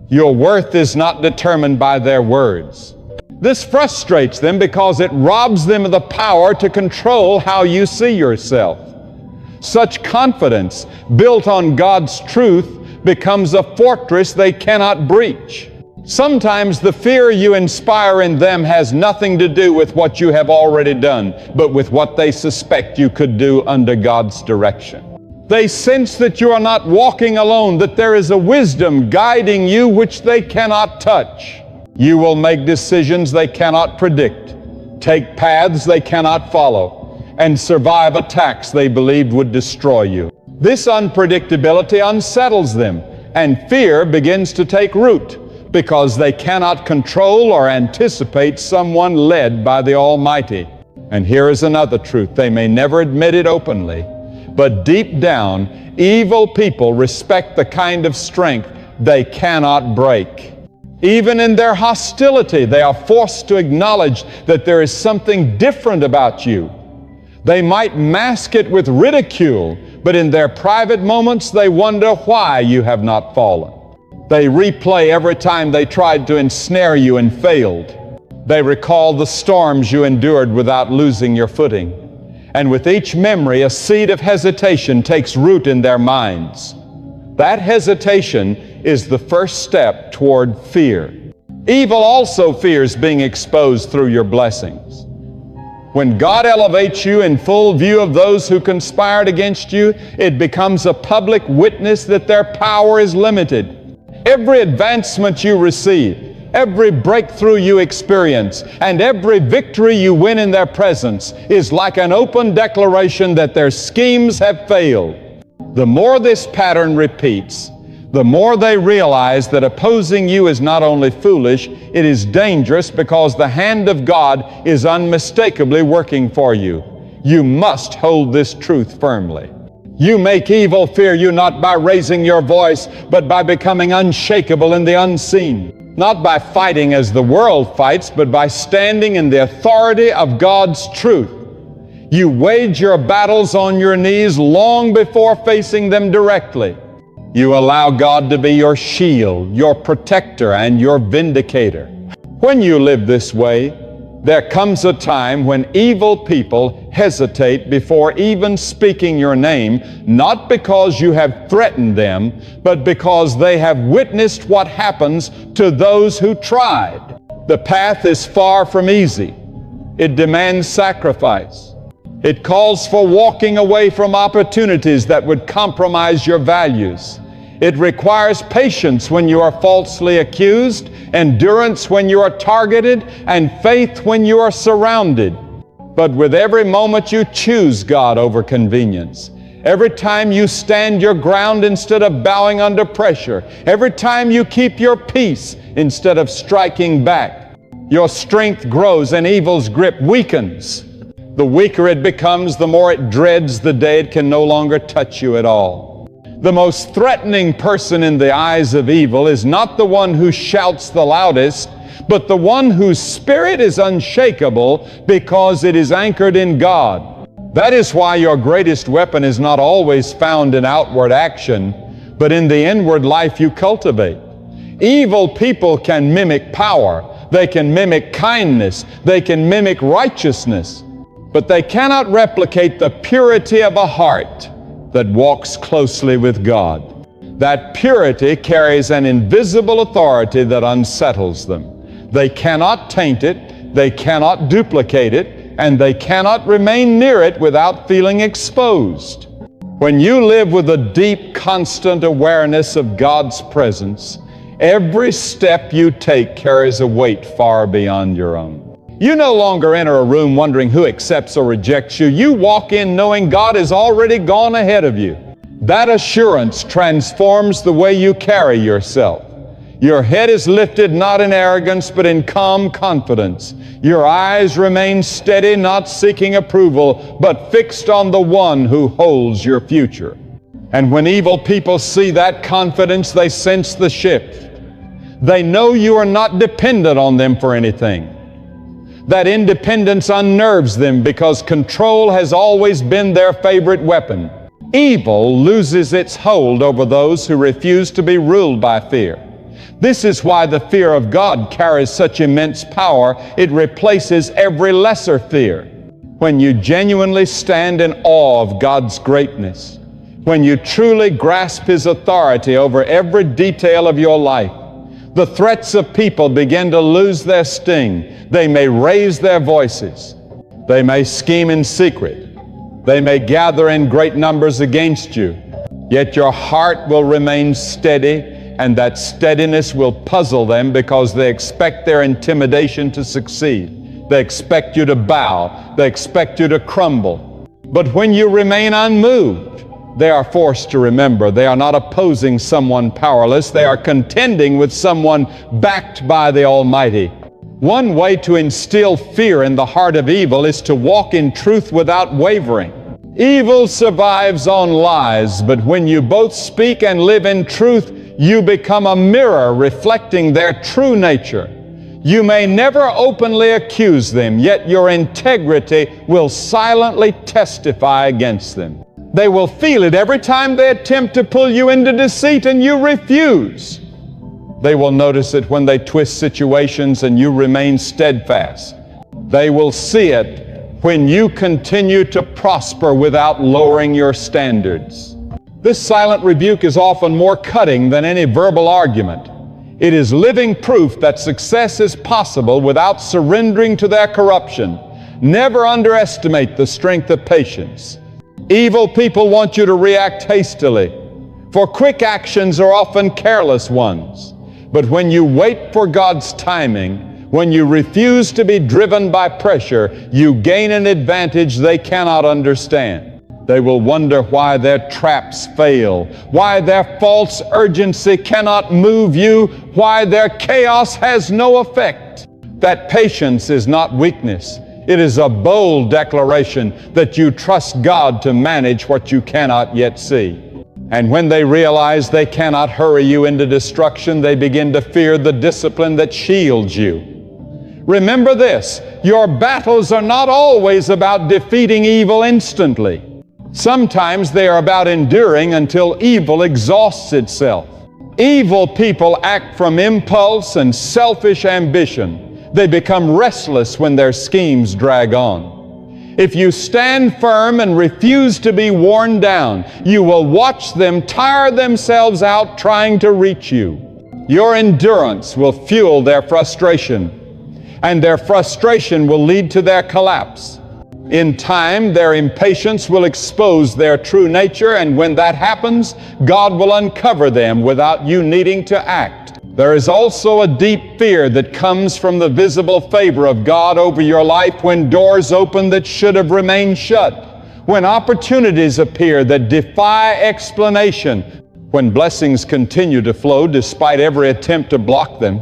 A: Your worth is not determined by their words. This frustrates them because it robs them of the power to control how you see yourself. Such confidence, built on God's truth, becomes a fortress they cannot breach. Sometimes the fear you inspire in them has nothing to do with what you have already done, but with what they suspect you could do under God's direction. They sense that you are not walking alone, that there is a wisdom guiding you which they cannot touch. You will make decisions they cannot predict, take paths they cannot follow, and survive attacks they believed would destroy you. This unpredictability unsettles them, and fear begins to take root because they cannot control or anticipate someone led by the Almighty. And here is another truth. They may never admit it openly, but deep down, evil people respect the kind of strength they cannot break. Even in their hostility, they are forced to acknowledge that there is something different about you. They might mask it with ridicule, but in their private moments, they wonder why you have not fallen. They replay every time they tried to ensnare you and failed. They recall the storms you endured without losing your footing. And with each memory, a seed of hesitation takes root in their minds. That hesitation is the first step toward fear. Evil also fears being exposed through your blessings. When God elevates you in full view of those who conspired against you, it becomes a public witness that their power is limited. Every advancement you receive, every breakthrough you experience, and every victory you win in their presence is like an open declaration that their schemes have failed. The more this pattern repeats, the more they realize that opposing you is not only foolish, it is dangerous, because the hand of God is unmistakably working for you. You must hold this truth firmly. You make evil fear you not by raising your voice, but by becoming unshakable in the unseen. Not by fighting as the world fights, but by standing in the authority of God's truth. You wage your battles on your knees long before facing them directly. You allow God to be your shield, your protector, and your vindicator. When you live this way, there comes a time when evil people hesitate before even speaking your name, not because you have threatened them, but because they have witnessed what happens to those who tried. The path is far from easy. It demands sacrifice. It calls for walking away from opportunities that would compromise your values. It requires patience when you are falsely accused, endurance when you are targeted, and faith when you are surrounded. But with every moment you choose God over convenience, every time you stand your ground instead of bowing under pressure, every time you keep your peace instead of striking back, your strength grows and evil's grip weakens. The weaker it becomes, the more it dreads the day it can no longer touch you at all. The most threatening person in the eyes of evil is not the one who shouts the loudest, but the one whose spirit is unshakable because it is anchored in God. That is why your greatest weapon is not always found in outward action, but in the inward life you cultivate. Evil people can mimic power, they can mimic kindness, they can mimic righteousness, but they cannot replicate the purity of a heart that walks closely with God. That purity carries an invisible authority that unsettles them. They cannot taint it, they cannot duplicate it, and they cannot remain near it without feeling exposed. When you live with a deep, constant awareness of God's presence, every step you take carries a weight far beyond your own. You no longer enter a room wondering who accepts or rejects you. You walk in knowing God has already gone ahead of you. That assurance transforms the way you carry yourself. Your head is lifted not in arrogance, but in calm confidence. Your eyes remain steady, not seeking approval, but fixed on the one who holds your future. And when evil people see that confidence, they sense the shift. They know you are not dependent on them for anything. That independence unnerves them because control has always been their favorite weapon. Evil loses its hold over those who refuse to be ruled by fear. This is why the fear of God carries such immense power. It replaces every lesser fear. When you genuinely stand in awe of God's greatness, when you truly grasp His authority over every detail of your life, the threats of people begin to lose their sting. They may raise their voices. They may scheme in secret. They may gather in great numbers against you. Yet your heart will remain steady, and that steadiness will puzzle them because they expect their intimidation to succeed. They expect you to bow. They expect you to crumble. But when you remain unmoved, they are forced to remember they are not opposing someone powerless. They are contending with someone backed by the Almighty. One way to instill fear in the heart of evil is to walk in truth without wavering. Evil survives on lies, but when you both speak and live in truth, you become a mirror reflecting their true nature. You may never openly accuse them, yet your integrity will silently testify against them. They will feel it every time they attempt to pull you into deceit and you refuse. They will notice it when they twist situations and you remain steadfast. They will see it when you continue to prosper without lowering your standards. This silent rebuke is often more cutting than any verbal argument. It is living proof that success is possible without surrendering to their corruption. Never underestimate the strength of patience. Evil people want you to react hastily, for quick actions are often careless ones. But when you wait for God's timing, when you refuse to be driven by pressure, you gain an advantage they cannot understand. They will wonder why their traps fail, why their false urgency cannot move you, why their chaos has no effect. That patience is not weakness. It is a bold declaration that you trust God to manage what you cannot yet see. And when they realize they cannot hurry you into destruction, they begin to fear the discipline that shields you. Remember this, your battles are not always about defeating evil instantly. Sometimes they are about enduring until evil exhausts itself. Evil people act from impulse and selfish ambition. They become restless when their schemes drag on. If you stand firm and refuse to be worn down, you will watch them tire themselves out trying to reach you. Your endurance will fuel their frustration, and their frustration will lead to their collapse. In time, their impatience will expose their true nature, and when that happens, God will uncover them without you needing to act. There is also a deep fear that comes from the visible favor of God over your life when doors open that should have remained shut, when opportunities appear that defy explanation, when blessings continue to flow despite every attempt to block them.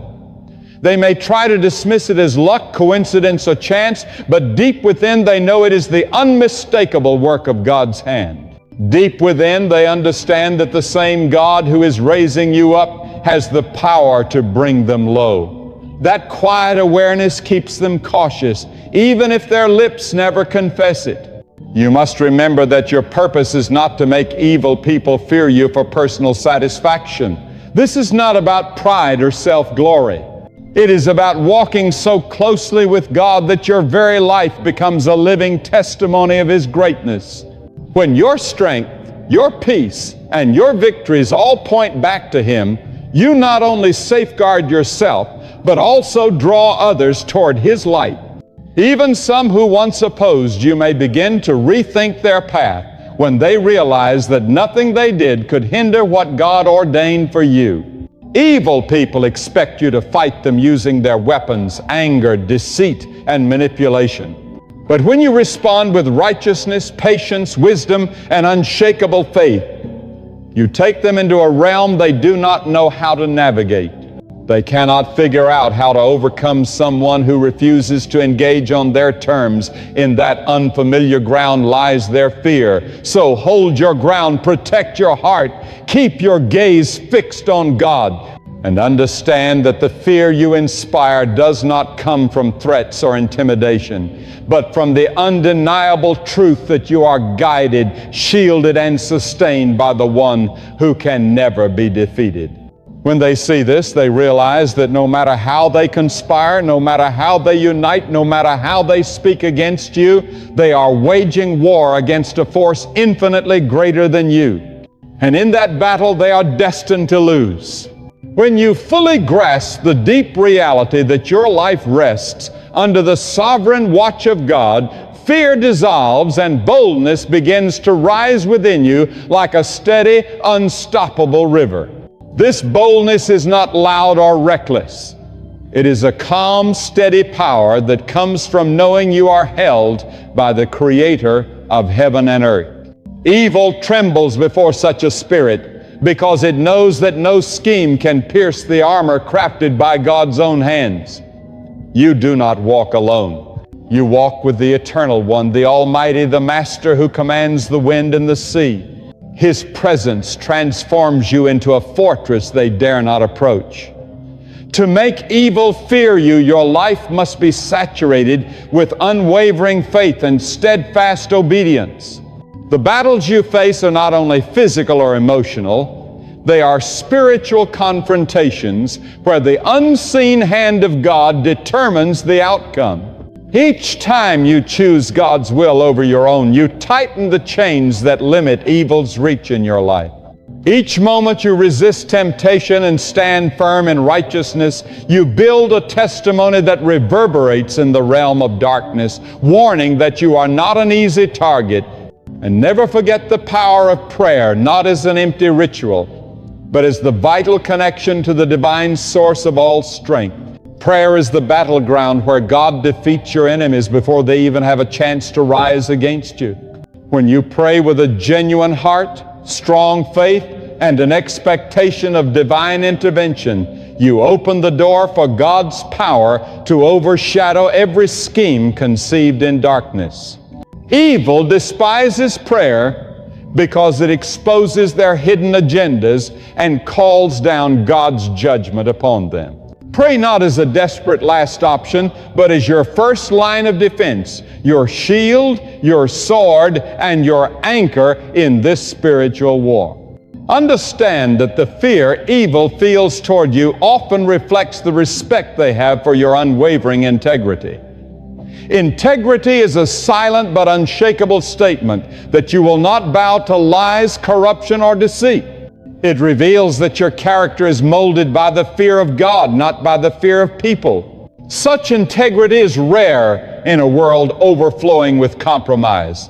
A: They may try to dismiss it as luck, coincidence, or chance, but deep within they know it is the unmistakable work of God's hand. Deep within they understand that the same God who is raising you up has the power to bring them low. That quiet awareness keeps them cautious, even if their lips never confess it. You must remember that your purpose is not to make evil people fear you for personal satisfaction. This is not about pride or self-glory. It is about walking so closely with God that your very life becomes a living testimony of His greatness. When your strength, your peace, and your victories all point back to Him, you not only safeguard yourself, but also draw others toward His light. Even some who once opposed you may begin to rethink their path when they realize that nothing they did could hinder what God ordained for you. Evil people expect you to fight them using their weapons, anger, deceit, and manipulation. But when you respond with righteousness, patience, wisdom, and unshakable faith, you take them into a realm they do not know how to navigate. They cannot figure out how to overcome someone who refuses to engage on their terms. In that unfamiliar ground lies their fear. So hold your ground, protect your heart, keep your gaze fixed on God, and understand that the fear you inspire does not come from threats or intimidation, but from the undeniable truth that you are guided, shielded, and sustained by the one who can never be defeated. When they see this, they realize that no matter how they conspire, no matter how they unite, no matter how they speak against you, they are waging war against a force infinitely greater than you. And in that battle, they are destined to lose. When you fully grasp the deep reality that your life rests under the sovereign watch of God, fear dissolves and boldness begins to rise within you like a steady, unstoppable river. This boldness is not loud or reckless. It is a calm, steady power that comes from knowing you are held by the Creator of heaven and earth. Evil trembles before such a spirit because it knows that no scheme can pierce the armor crafted by God's own hands. You do not walk alone. You walk with the Eternal One, the Almighty, the Master who commands the wind and the sea. His presence transforms you into a fortress they dare not approach. To make evil fear you, your life must be saturated with unwavering faith and steadfast obedience. The battles you face are not only physical or emotional, they are spiritual confrontations where the unseen hand of God determines the outcome. Each time you choose God's will over your own, you tighten the chains that limit evil's reach in your life. Each moment you resist temptation and stand firm in righteousness, you build a testimony that reverberates in the realm of darkness, warning that you are not an easy target. And never forget the power of prayer, not as an empty ritual, but as the vital connection to the divine source of all strength. Prayer is the battleground where God defeats your enemies before they even have a chance to rise against you. When you pray with a genuine heart, strong faith, and an expectation of divine intervention, you open the door for God's power to overshadow every scheme conceived in darkness. Evil despises prayer because it exposes their hidden agendas and calls down God's judgment upon them. Pray not as a desperate last option, but as your first line of defense, your shield, your sword, and your anchor in this spiritual war. Understand that the fear evil feels toward you often reflects the respect they have for your unwavering integrity. Integrity is a silent but unshakable statement that you will not bow to lies, corruption, or deceit. It reveals that your character is molded by the fear of God, not by the fear of people. Such integrity is rare in a world overflowing with compromise,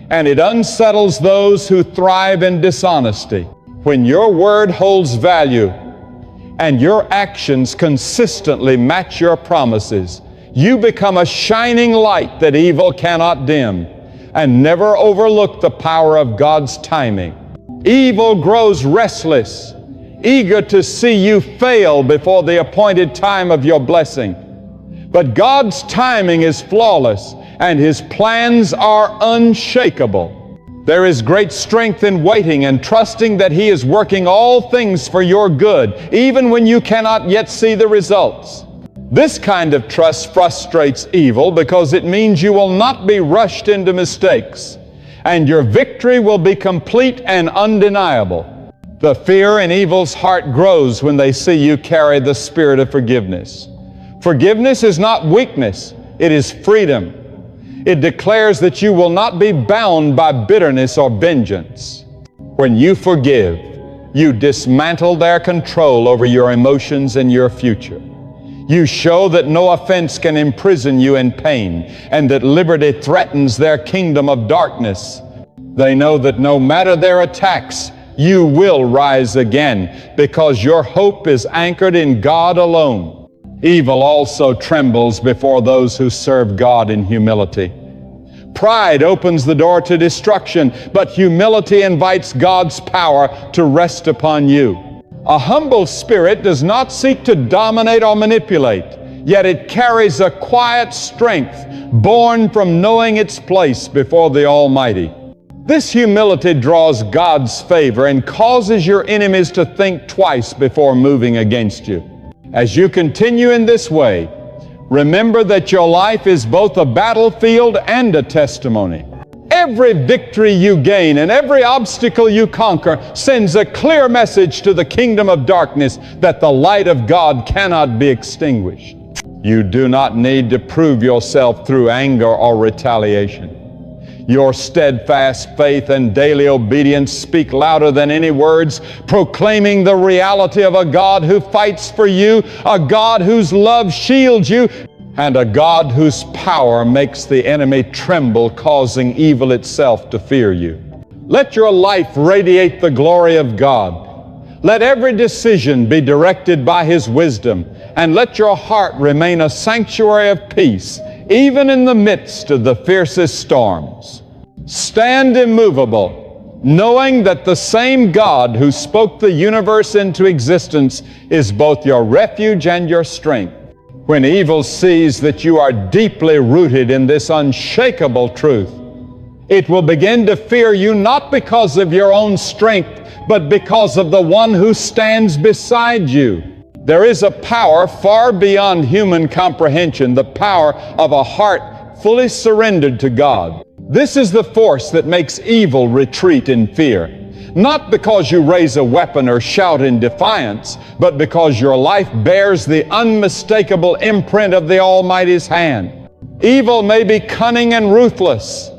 A: and it unsettles those who thrive in dishonesty. When your word holds value and your actions consistently match your promises, you become a shining light that evil cannot dim, and never overlook the power of God's timing. Evil grows restless, eager to see you fail before the appointed time of your blessing. But God's timing is flawless, and His plans are unshakable. There is great strength in waiting and trusting that He is working all things for your good, even when you cannot yet see the results. This kind of trust frustrates evil because it means you will not be rushed into mistakes, and your victory will be complete and undeniable. The fear in evil's heart grows when they see you carry the spirit of forgiveness. Forgiveness is not weakness, it is freedom. It declares that you will not be bound by bitterness or vengeance. When you forgive, you dismantle their control over your emotions and your future. You show that no offense can imprison you in pain, and that liberty threatens their kingdom of darkness. They know that no matter their attacks, you will rise again, because your hope is anchored in God alone. Evil also trembles before those who serve God in humility. Pride opens the door to destruction, but humility invites God's power to rest upon you. A humble spirit does not seek to dominate or manipulate, yet it carries a quiet strength born from knowing its place before the Almighty. This humility draws God's favor and causes your enemies to think twice before moving against you. As you continue in this way, remember that your life is both a battlefield and a testimony. Every victory you gain and every obstacle you conquer sends a clear message to the kingdom of darkness that the light of God cannot be extinguished. You do not need to prove yourself through anger or retaliation. Your steadfast faith and daily obedience speak louder than any words, proclaiming the reality of a God who fights for you, a God whose love shields you, and a God whose power makes the enemy tremble, causing evil itself to fear you. Let your life radiate the glory of God. Let every decision be directed by His wisdom, and let your heart remain a sanctuary of peace, even in the midst of the fiercest storms. Stand immovable, knowing that the same God who spoke the universe into existence is both your refuge and your strength. When evil sees that you are deeply rooted in this unshakable truth, it will begin to fear you not because of your own strength, but because of the one who stands beside you. There is a power far beyond human comprehension, the power of a heart fully surrendered to God. This is the force that makes evil retreat in fear. Not because you raise a weapon or shout in defiance, but because your life bears the unmistakable imprint of the Almighty's hand. Evil may be cunning and ruthless,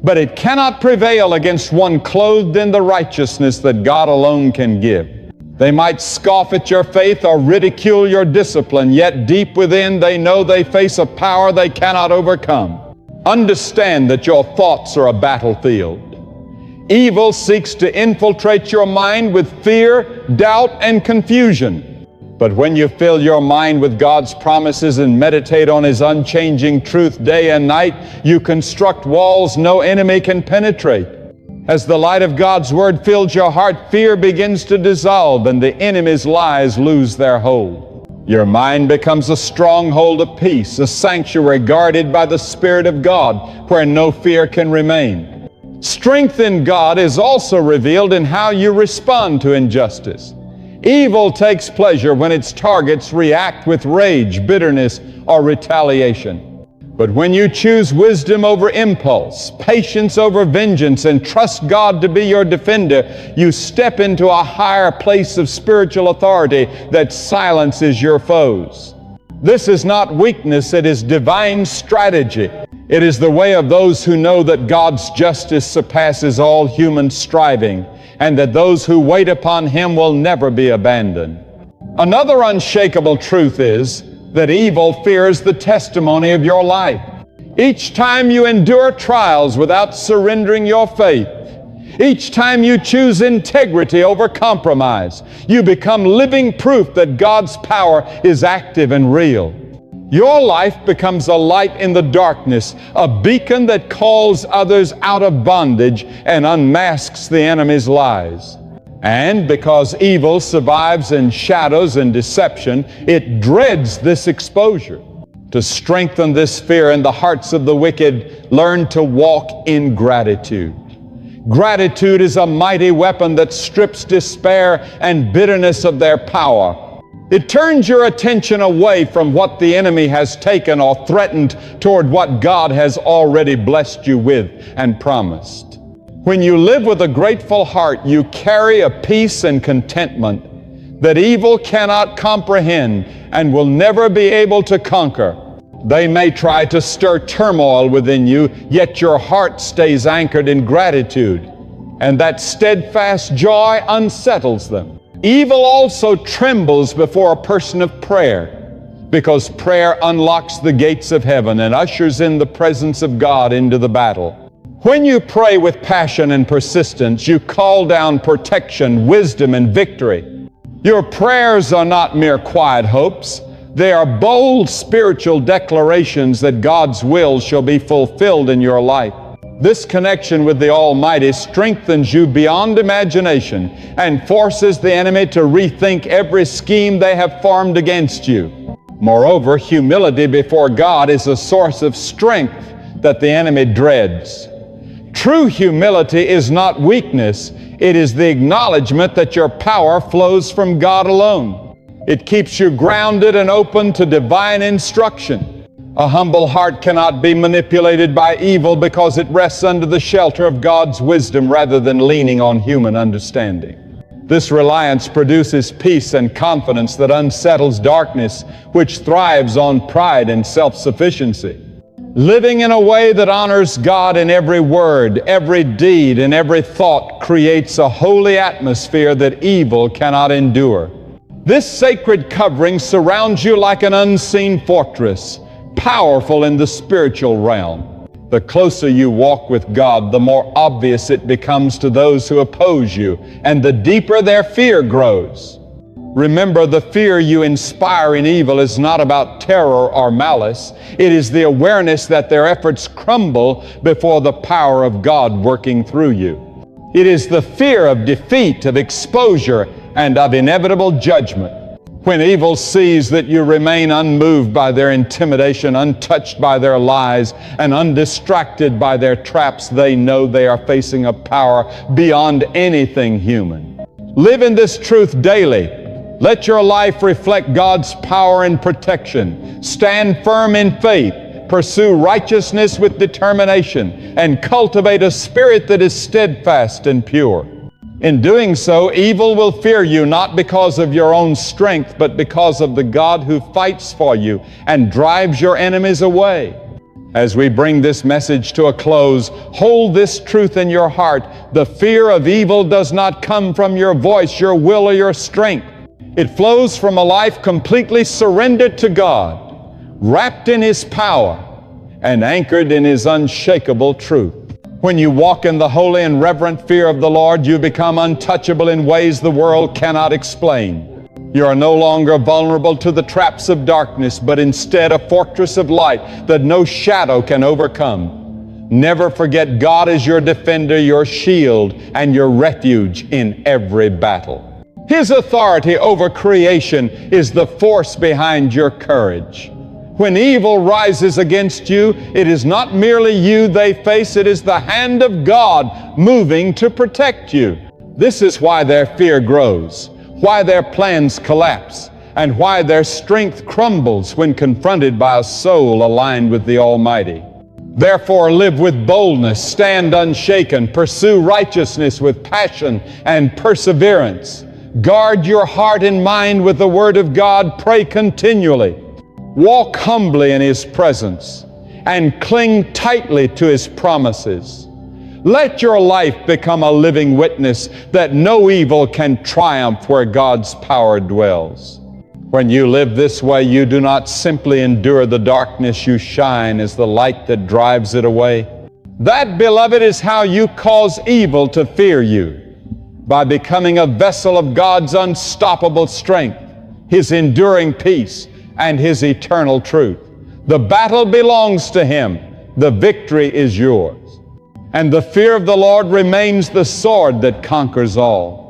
A: but it cannot prevail against one clothed in the righteousness that God alone can give. They might scoff at your faith or ridicule your discipline, yet deep within they know they face a power they cannot overcome. Understand that your thoughts are a battlefield. Evil seeks to infiltrate your mind with fear, doubt, and confusion. But when you fill your mind with God's promises and meditate on His unchanging truth day and night, you construct walls no enemy can penetrate. As the light of God's Word fills your heart, fear begins to dissolve and the enemy's lies lose their hold. Your mind becomes a stronghold of peace, a sanctuary guarded by the Spirit of God, where no fear can remain. Strength in God is also revealed in how you respond to injustice. Evil takes pleasure when its targets react with rage, bitterness, or retaliation. But when you choose wisdom over impulse, patience over vengeance, and trust God to be your defender, you step into a higher place of spiritual authority that silences your foes. This is not weakness, it is divine strategy. It is the way of those who know that God's justice surpasses all human striving, and that those who wait upon Him will never be abandoned. Another unshakable truth is that evil fears the testimony of your life. Each time you endure trials without surrendering your faith, each time you choose integrity over compromise, you become living proof that God's power is active and real. Your life becomes a light in the darkness, a beacon that calls others out of bondage and unmasks the enemy's lies. And because evil survives in shadows and deception, it dreads this exposure. To strengthen this fear in the hearts of the wicked, learn to walk in gratitude. Gratitude is a mighty weapon that strips despair and bitterness of their power. It turns your attention away from what the enemy has taken or threatened toward what God has already blessed you with and promised. When you live with a grateful heart, you carry a peace and contentment that evil cannot comprehend and will never be able to conquer. They may try to stir turmoil within you, yet your heart stays anchored in gratitude, and that steadfast joy unsettles them. Evil also trembles before a person of prayer, because prayer unlocks the gates of heaven and ushers in the presence of God into the battle. When you pray with passion and persistence, you call down protection, wisdom, and victory. Your prayers are not mere quiet hopes. They are bold spiritual declarations that God's will shall be fulfilled in your life. This connection with the Almighty strengthens you beyond imagination and forces the enemy to rethink every scheme they have formed against you. Moreover, humility before God is a source of strength that the enemy dreads. True humility is not weakness. It is the acknowledgement that your power flows from God alone. It keeps you grounded and open to divine instruction. A humble heart cannot be manipulated by evil because it rests under the shelter of God's wisdom rather than leaning on human understanding. This reliance produces peace and confidence that unsettles darkness, which thrives on pride and self-sufficiency. Living in a way that honors God in every word, every deed, and every thought creates a holy atmosphere that evil cannot endure. This sacred covering surrounds you like an unseen fortress, powerful in the spiritual realm. The closer you walk with God, the more obvious it becomes to those who oppose you, and the deeper their fear grows. Remember, the fear you inspire in evil is not about terror or malice. It is the awareness that their efforts crumble before the power of God working through you. It is the fear of defeat, of exposure, and of inevitable judgment. When evil sees that you remain unmoved by their intimidation, untouched by their lies, and undistracted by their traps, they know they are facing a power beyond anything human. Live in this truth daily. Let your life reflect God's power and protection. Stand firm in faith. Pursue righteousness with determination, and cultivate a spirit that is steadfast and pure. In doing so, evil will fear you not because of your own strength, but because of the God who fights for you and drives your enemies away. As we bring this message to a close, hold this truth in your heart. The fear of evil does not come from your voice, your will, or your strength. It flows from a life completely surrendered to God, wrapped in His power, and anchored in His unshakable truth. When you walk in the holy and reverent fear of the Lord, you become untouchable in ways the world cannot explain. You are no longer vulnerable to the traps of darkness, but instead a fortress of light that no shadow can overcome. Never forget God is your defender, your shield, and your refuge in every battle. His authority over creation is the force behind your courage. When evil rises against you, it is not merely you they face, it is the hand of God moving to protect you. This is why their fear grows, why their plans collapse, and why their strength crumbles when confronted by a soul aligned with the Almighty. Therefore, live with boldness, stand unshaken, pursue righteousness with passion and perseverance. Guard your heart and mind with the Word of God, pray continually. Walk humbly in His presence and cling tightly to His promises. Let your life become a living witness that no evil can triumph where God's power dwells. When you live this way, you do not simply endure the darkness, you shine as the light that drives it away. That, beloved, is how you cause evil to fear you, by becoming a vessel of God's unstoppable strength, His enduring peace, and His eternal truth. The battle belongs to Him. The victory is yours. And the fear of the Lord remains the sword that conquers all.